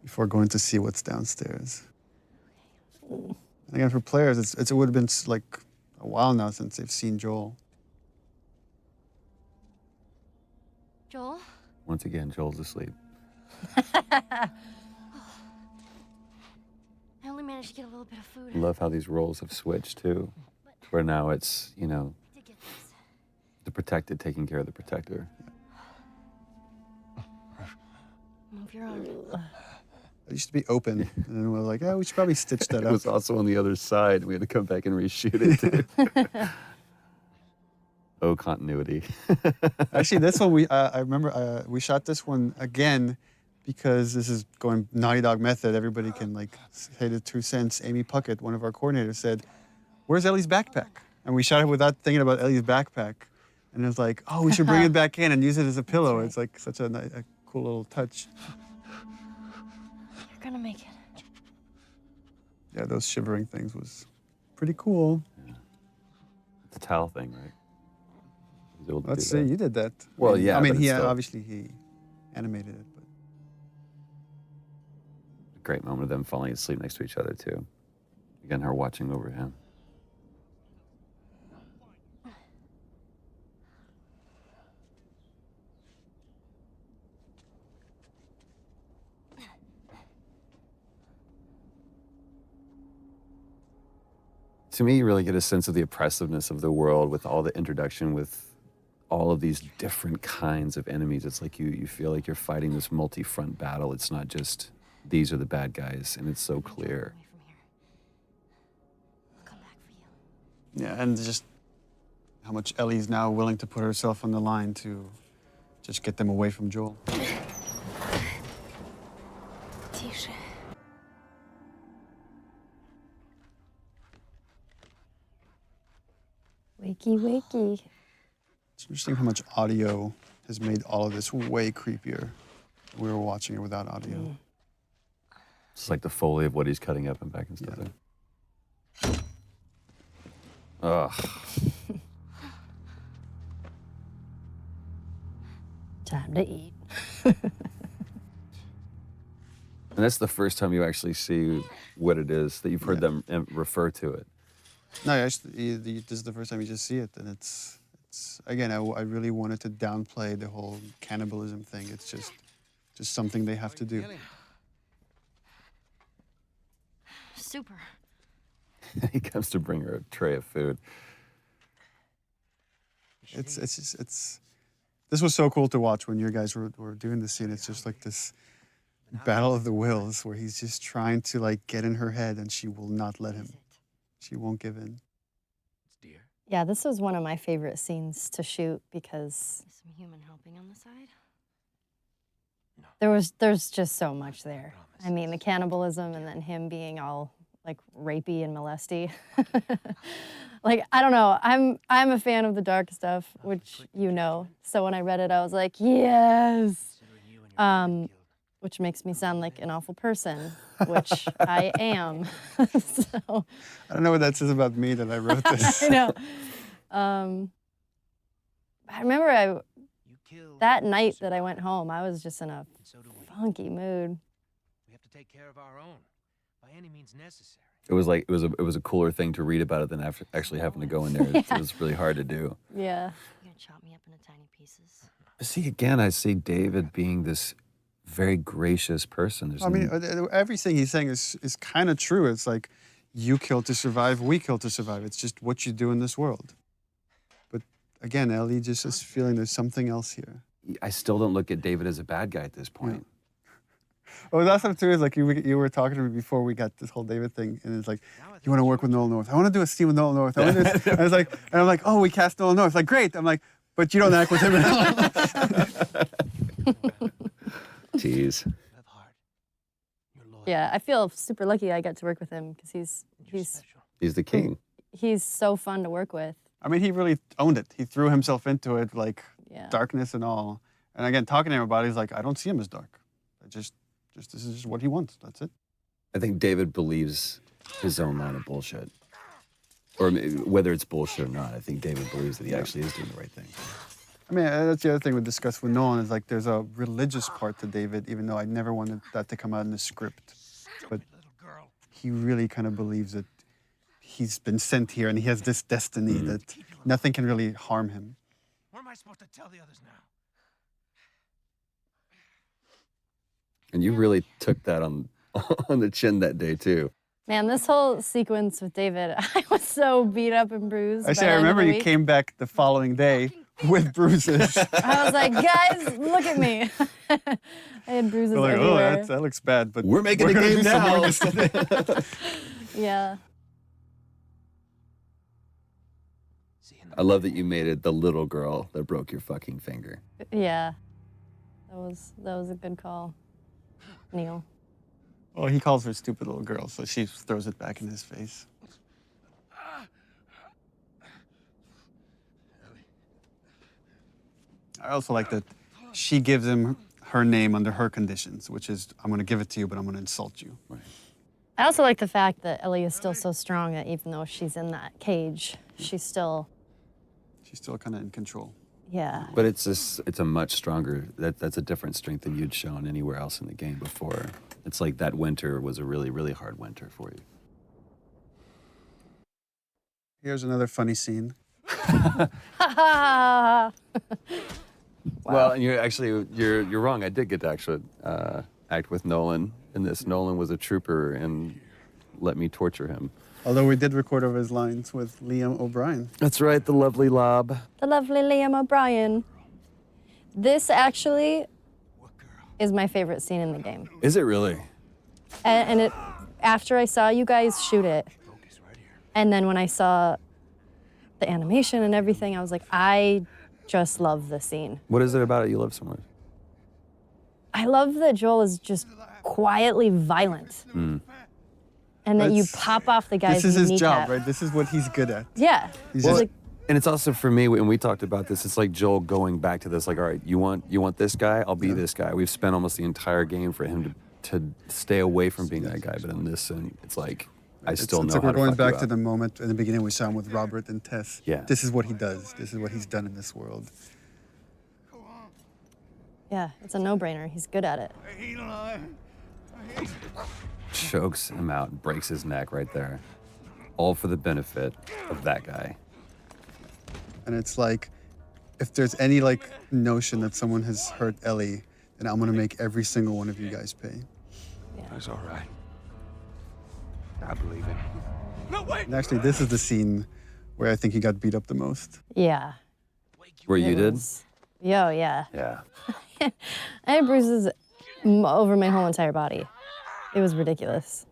before going to see what's downstairs. And again, for players, it would have been like a while now since they've seen Joel. Joel? Once again, Joel's asleep. I only managed to get a little bit of food. I love how these roles have switched, too. Where now it's, you know, the protected taking care of the protector. Move your arm. It used to be open, and then we were like, oh, we should probably stitch that It up. was also on the other side. We had to come back and reshoot it, too. Oh, continuity. Actually, this one, I remember we shot this one again because this is going Naughty Dog method. Everybody can like say the 2 cents. Amy Puckett, one of our coordinators, said, "Where's Ellie's backpack?" And we shot it without thinking about Ellie's backpack. And it was like, oh, we should bring it back in and use it as a pillow. It's like such a cool little touch. You're gonna make it. Yeah, those shivering things was pretty cool. Yeah. The towel thing, right? Let's see, you did that. Well, yeah. I mean, but he it's still obviously he animated it, but a great moment of them falling asleep next to each other too. Again, her watching over him. To me, you really get a sense of the oppressiveness of the world with all the introduction with all of these different kinds of enemies. It's like you feel like you're fighting this multi-front battle. It's not just these are the bad guys, and it's so clear. yeah, and just how much Ellie's now willing to put herself on the line to just get them away from Joel. Тише. Wakey, wakey. It's interesting how much audio has made all of this way creepier. We were watching it without audio. It's like the Foley of what he's cutting up and back and stuff there. Ugh. Time to eat. And that's the first time you actually see what it is, that you've heard them refer to it. No, actually, this is the first time you just see it, and it's again, I really wanted to downplay the whole cannibalism thing. It's just something they have to do. Super. He comes to bring her a tray of food. This was so cool to watch when you guys were doing the scene. It's just like this battle of the wills where he's just trying to like get in her head, and she will not let him. She won't give in. Yeah, this was one of my favorite scenes to shoot because Some human helping on the side. there's just so much there. I mean, the cannibalism and then him being all like rapey and molesty. Like, I don't know. I'm a fan of the dark stuff, which you know. So when I read it, I was like, yes. Which makes me sound like an awful person, which I am. So I don't know what that says about me that I wrote this. I know. I remember that night that I went home, I was just in a funky mood. We have to take care of our own, by any means necessary. It was like it was a cooler thing to read about it than actually having to go in there. It was really hard to do. Yeah. You're gonna chop me up into tiny pieces. But see, again, I see David being this very gracious person. There's I mean, everything he's saying is kind of true. It's like, you kill to survive, we kill to survive. It's just what you do in this world. But again, Ellie just is feeling there's something else here. I still don't look at David as a bad guy at this point. Oh, that's what too is like you were talking to me before we got this whole David thing, and it's like, you want to work with Nolan North? I want to do a scene with Nolan North. I want to do this. And it's like, and I'm like, oh, we cast Nolan North. Like, great. I'm like, but you don't act with him at all. Tease. Yeah, I feel super lucky I got to work with him because He's the king. He's so fun to work with. I mean, he really owned it. He threw himself into it, like darkness and all. And again, talking to him about it, he's like, I don't see him as dark. This is just what he wants. That's it. I think David believes his own line of bullshit. Or whether it's bullshit or not, I think David believes that he actually is doing the right thing. I mean, that's the other thing we discussed with Nolan is like there's a religious part to David, even though I never wanted that to come out in the script. But he really kind of believes that he's been sent here and he has this destiny that nothing can really harm him. What am I supposed to tell the others now? And you really took that on the chin that day, too. Man, this whole sequence with David, I was so beat up and bruised. Actually, I remember you came back the following day with bruises. I was like, guys, look at me. I had bruises They're like, everywhere. that looks bad, but we're making a gonna game do some more now. instead. Yeah. I love that you made it the little girl that broke your fucking finger. Yeah. That was a good call, Neil. Well, he calls her stupid little girl, so she throws it back in his face. I also like that she gives him her name under her conditions, which is, I'm going to give it to you, but I'm going to insult you. Right. I also like the fact that Ellie is still so strong that even though she's in that cage, she's still kind of in control. Yeah. But it's a much stronger, that's a different strength than you'd shown anywhere else in the game before. It's like that winter was a really, really hard winter for you. Here's another funny scene. Well, and you're wrong. I did get to actually act with Nolan in this. Nolan was a trooper and let me torture him. Although we did record over his lines with Liam O'Brien. That's right, the lovely Lob. The lovely Liam O'Brien. This actually is my favorite scene in the game. Is it really? And it, after I saw you guys shoot it, and then when I saw the animation and everything, I was like, I just love this scene. What is it about it you love so much? I love that Joel is just quietly violent. Mm. And that you pop off the guy's This is his kneecap. job, right? This is what he's good at. Yeah. Well, and it's also for me, and we talked about this, it's like Joel going back to this, like, all right, you want this guy? I'll be this guy. We've spent almost the entire game for him to stay away from being that guy, but in this, and it's like, I still know It's like how we're to going fuck you back to up. the moment in the beginning we saw him with Robert and Tess. Yeah. This is what he does. This is what he's done in this world. Yeah, it's a no-brainer. He's good at it. Chokes him out and breaks his neck right there. All for the benefit of that guy. And it's like, if there's any like notion that someone has hurt Ellie, then I'm gonna make every single one of you guys pay. That's all right. I believe it. No, wait! And actually, this is the scene where I think he got beat up the most. Yeah. Where you did? Yo, yeah. Yeah. I had bruises over my whole entire body. It was ridiculous.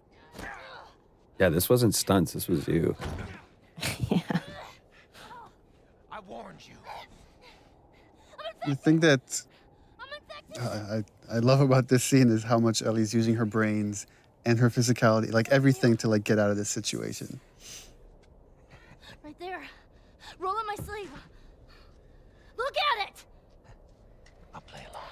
Yeah, this wasn't stunts, this was you. I warned you. The thing that I love about this scene is how much Ellie's using her brains and her physicality, like everything to like get out of this situation. Right there. Roll up my sleeve. Look at it! I'll play along.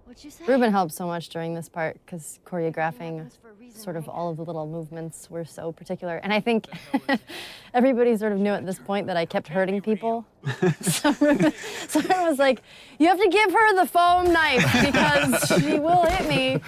What'd you say? Ruben helped so much during this part because choreographing sort of all of the little movements were so particular. And I think everybody sort of knew at this point that I kept hurting people. So Ruben was like, you have to give her the foam knife because she will hit me.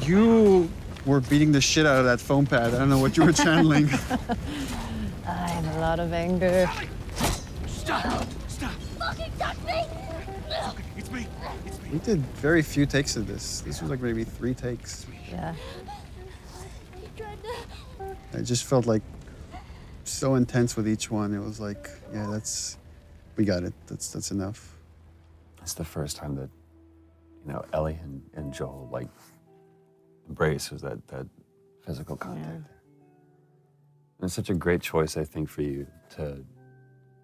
You were beating the shit out of that foam pad. I don't know what you were channeling. I have a lot of anger. Stop! Stop! Fucking touch me! It's me! It's me! We did very few takes of this. This was like maybe 3 takes. Yeah. I just felt like so intense with each one. It was like, yeah, we got it. That's enough. It's the first time that, Ellie and Joel, like, embraces that physical contact. And it's such a great choice, I think, for you the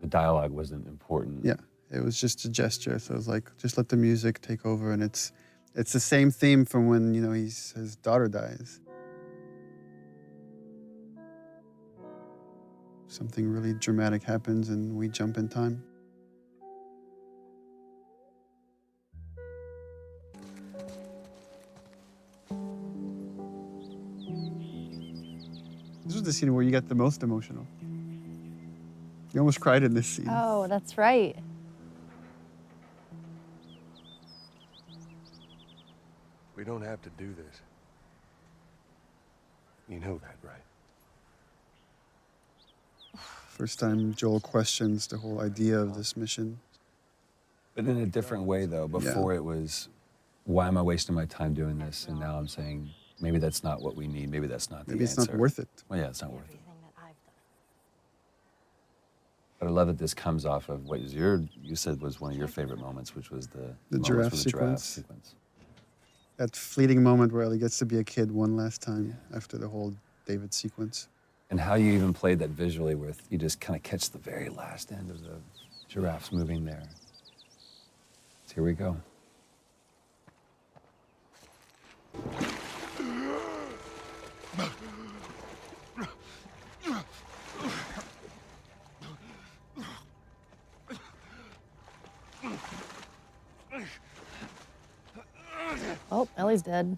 dialogue wasn't important. Yeah, it was just a gesture. So it was like, just let the music take over. And it's the same theme from when, his daughter dies. Something really dramatic happens and we jump in time. This was the scene where you got the most emotional. You almost cried in this scene. Oh, that's right. don't have to do this. You know that, right? First time Joel questions the whole idea of this mission. But in a different way, though. Before it was, why am I wasting my time doing this? And now I'm saying, maybe that's not what we need. Maybe that's not the answer. Maybe it's not worth it. Well, yeah, it's not worth it. But I love that this comes off of what you said was one of your favorite moments, which was the giraffe sequence. That fleeting moment where Ellie gets to be a kid one last time after the whole David sequence. And how you even played that visually with, you just kind of catch the very last end of the giraffes moving there. So here we go. Oh, Ellie's dead.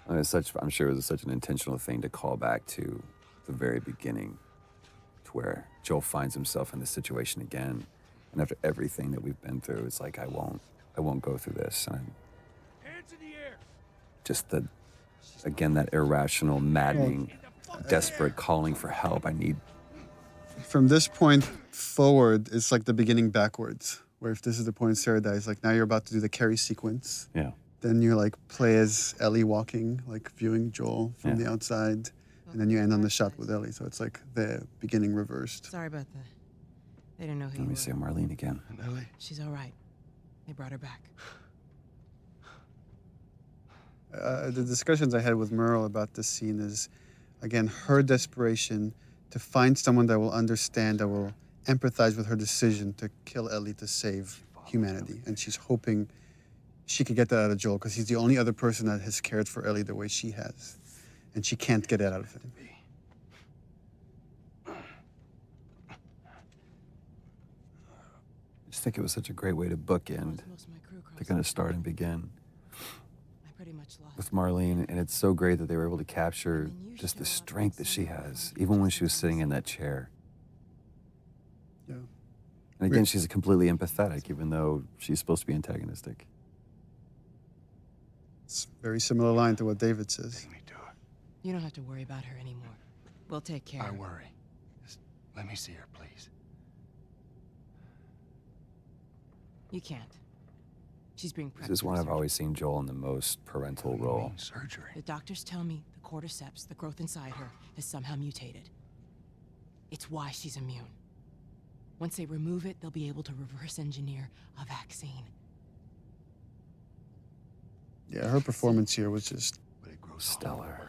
And I'm sure it was such an intentional thing to call back to the very beginning, to where Joel finds himself in this situation again. And after everything that we've been through, it's like, I won't go through this. And Hands in the air. just again, that irrational, maddening, desperate calling for help. I need. From this point forward, it's like the beginning backwards, where if this is the point Sarah dies, like now you're about to do the Carrie sequence. Yeah. Then you like play as Ellie walking, like viewing Joel from the outside, and then you end on the shot with Ellie. So it's like the beginning reversed. Sorry about that. They didn't know who Let me see Marlene again. Ellie? She's all right. They brought her back. The discussions I had with Merle about this scene is, again, her desperation to find someone that will understand, that will empathize with her decision to kill Ellie to save humanity. And she's hoping she could get that out of Joel because he's the only other person that has cared for Ellie the way she has. And she can't get it out of him. I just think it was such a great way to bookend, to kind of start and begin with Marlene. And it's so great that they were able to capture just the strength that she has, even when she was sitting in that chair. Yeah. And again, she's completely empathetic, even though she's supposed to be antagonistic. It's a very similar line to what David says. You don't have to worry about her anymore. We'll take care of her. I worry. Just let me see her, please. You can't. She's being prepped. This is one I've always seen Joel in the most parental role. Surgery. The doctors tell me the cordyceps, the growth inside her, has somehow mutated. It's why she's immune. Once they remove it, they'll be able to reverse engineer a vaccine. Yeah, her performance here was just stellar.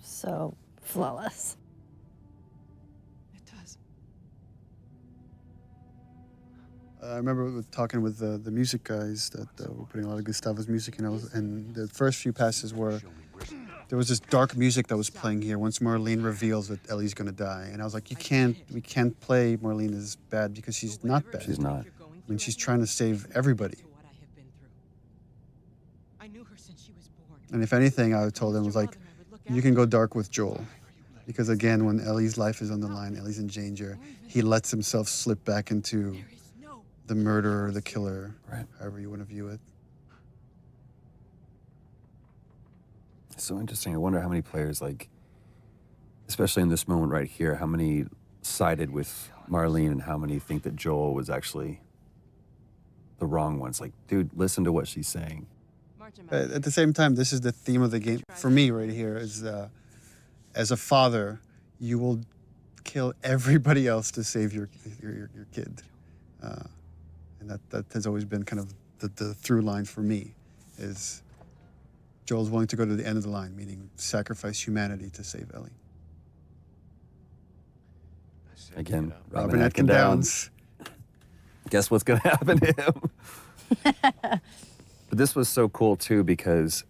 So flawless. It does. I remember talking with the music guys that were putting a lot of Gustavo's music in, and the first few passes were, there was this dark music that was playing here once Marlene reveals that Ellie's gonna die. And I was like, we can't play Marlene as bad because she's not bad. She's not. I mean, she's trying to save everybody. And if anything, I told him, was like, you can go dark with Joel. Because again, when Ellie's life is on the line, Ellie's in danger, he lets himself slip back into the murderer, the killer, however you want to view it. It's so interesting. I wonder how many players, like, especially in this moment right here, how many sided with Marlene and how many think that Joel was actually the wrong one. It's like, dude, listen to what she's saying. At the same time, this is the theme of the game. For me right here is, as a father, you will kill everybody else to save your kid. And that has always been kind of the through line for me, is Joel's willing to go to the end of the line, meaning sacrifice humanity to save Ellie. Again, Robin Atkin Downs. Guess what's going to happen to him? But this was so cool, too, because,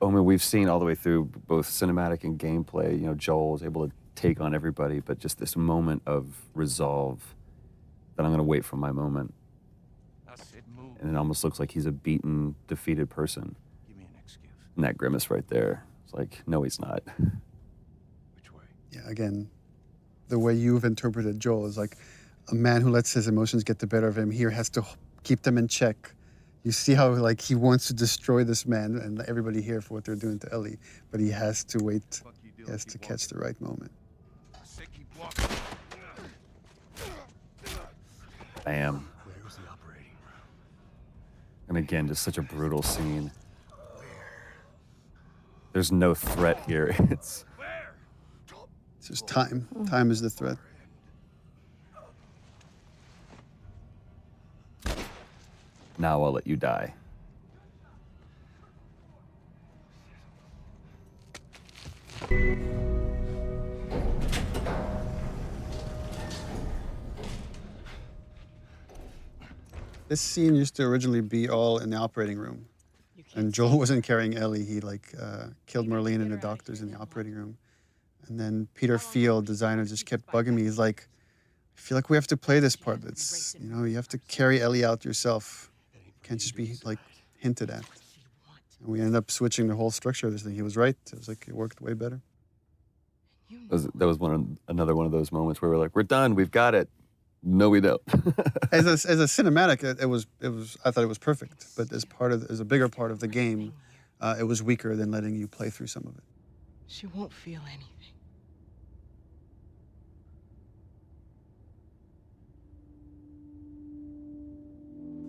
I mean, we've seen all the way through both cinematic and gameplay, you know, Joel is able to take on everybody, but just this moment of resolve that I'm going to wait for my moment. And it almost looks like he's a beaten, defeated person. Give me an excuse. And that grimace right there, it's like, no, he's not. Which way? Yeah, again, the way you've interpreted Joel is like a man who lets his emotions get the better of him here has to keep them in check. You see how like he wants to destroy this man and everybody here for what they're doing to Ellie, but he has to wait. He has to catch the right moment. Bam. And again, just such a brutal scene. There's no threat here. It's just time. Time is the threat. Now I'll let you die. This scene used to originally be all in the operating room. And Joel wasn't carrying Ellie. He killed Marlene and the doctors in the operating room. And then Peter Field, designer, just kept bugging me. He's like, I feel like we have to play this part. It's, you have to carry Ellie out yourself. You can't just be like hinted at. And we ended up switching the whole structure of this thing. He was right. It was like, it worked way better. That was another one of those moments where we're like, we're done, we've got it. No, we don't. As a cinematic, it was. I thought it was perfect. But as a bigger part of the game, it was weaker than letting you play through some of it. She won't feel anything.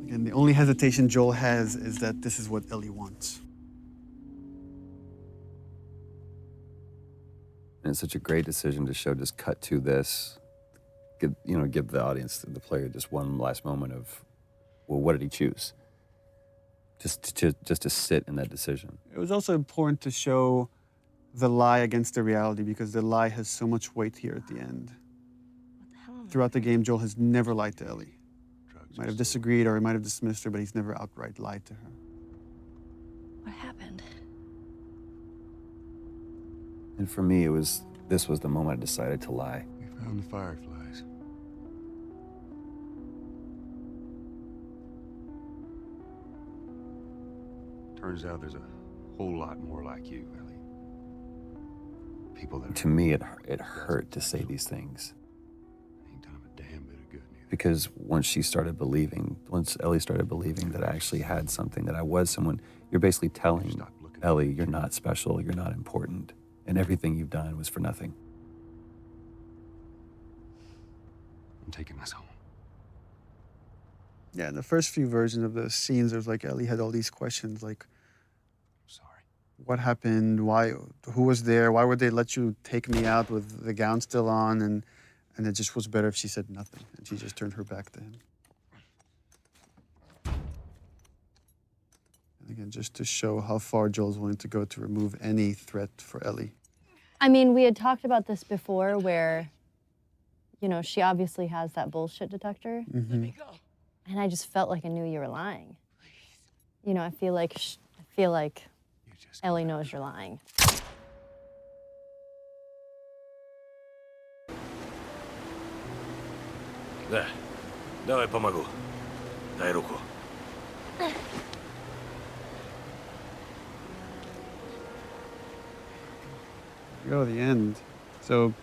Again, the only hesitation Joel has is that this is what Ellie wants. And it's such a great decision to show, just cut to this. Give the audience, the player, just one last moment of, well, what did he choose? Just to sit in that decision. It was also important to show the lie against the reality because the lie has so much weight here at the end. Throughout the game, Joel has never lied to Ellie. He might have disagreed or he might have dismissed her, but he's never outright lied to her. What happened? And for me, this was the moment I decided to lie. We found the fireflies. Turns out there's a whole lot more like you, Ellie. People that to me, it hurt to say these things. Ain't done a damn bit of good neither. Because once Ellie started believing that I actually had something, that I was someone, you're basically telling Ellie, you're not special, you're not important, and everything you've done was for nothing. I'm taking us home. Yeah, in the first few versions of the scenes, there's like Ellie had all these questions like, what happened? Why? Who was there? Why would they let you take me out with the gown still on? And it just was better if she said nothing and she just turned her back to him. And again, just to show how far Joel's willing to go to remove any threat for Ellie. I mean, we had talked about this before where, she obviously has that bullshit detector. Mm-hmm. Let me go. And I just felt like I knew you were lying. I feel like Ellie knows you're lying. Да, давай помогу. Дай руку. Go to the end. So,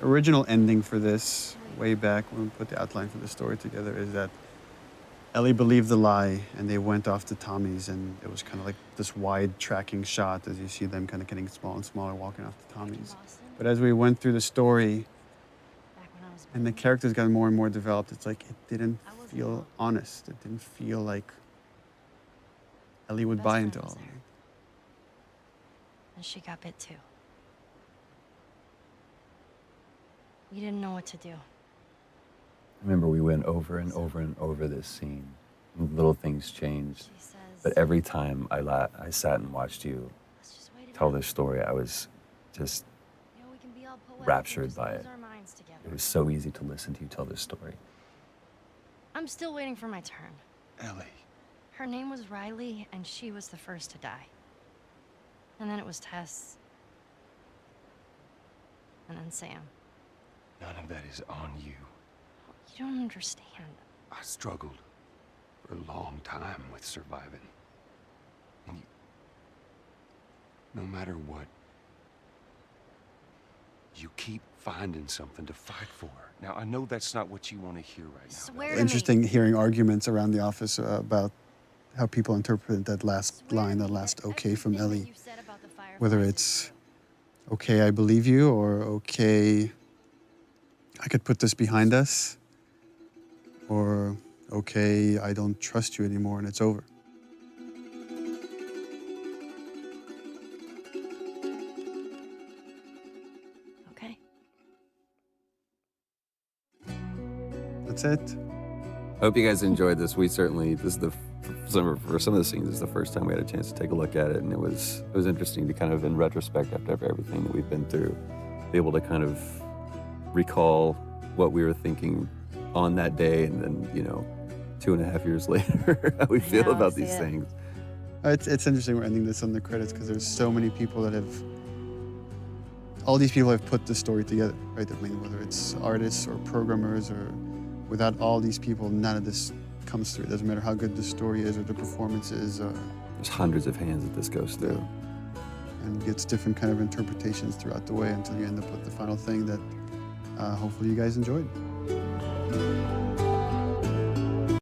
original ending for this, way back when we put the outline for the story together, is that Ellie believed the lie and they went off to Tommy's, and it was kind of like this wide tracking shot as you see them kind of getting smaller and smaller walking off to Tommy's. But as we went through the story and the characters got more and more developed, it's like it didn't feel honest. It didn't feel like Ellie would buy into all of it. And she got bit too. We didn't know what to do. I remember we went over and over and over this scene. And little things changed. But every time I sat and watched you tell this story, I was just raptured by it. It was so easy to listen to you tell this story. I'm still waiting for my turn. Ellie. Her name was Riley, and she was the first to die. And then it was Tess. And then Sam. None of that is on you. You don't understand. I struggled for a long time with surviving. And no matter what, You keep finding something to fight for. Now, I know that's not what you want to hear right now. Swear to Interesting hearing arguments around the office about how people interpret that last line, the last okay from Ellie. Whether it's, okay, I believe you, or okay, I could put this behind us, or okay, I don't trust you anymore and it's over. Okay. That's it. I hope you guys enjoyed this. We certainly, this is for some of the scenes, this is the first time we had a chance to take a look at it, and it was interesting to kind of, in retrospect, after everything that we've been through, be able to kind of recall what we were thinking on that day, and then, you know, 2.5 years later, how we feel about these things. It's interesting we're ending this on the credits because there's so many people that have, all these people have put the story together, right? I mean, whether it's artists or programmers, or without all these people, none of this comes through. It doesn't matter how good the story is or the performance is. There's hundreds of hands that this goes through. And gets different kind of interpretations throughout the way until you end up with the final thing that hopefully you guys enjoyed.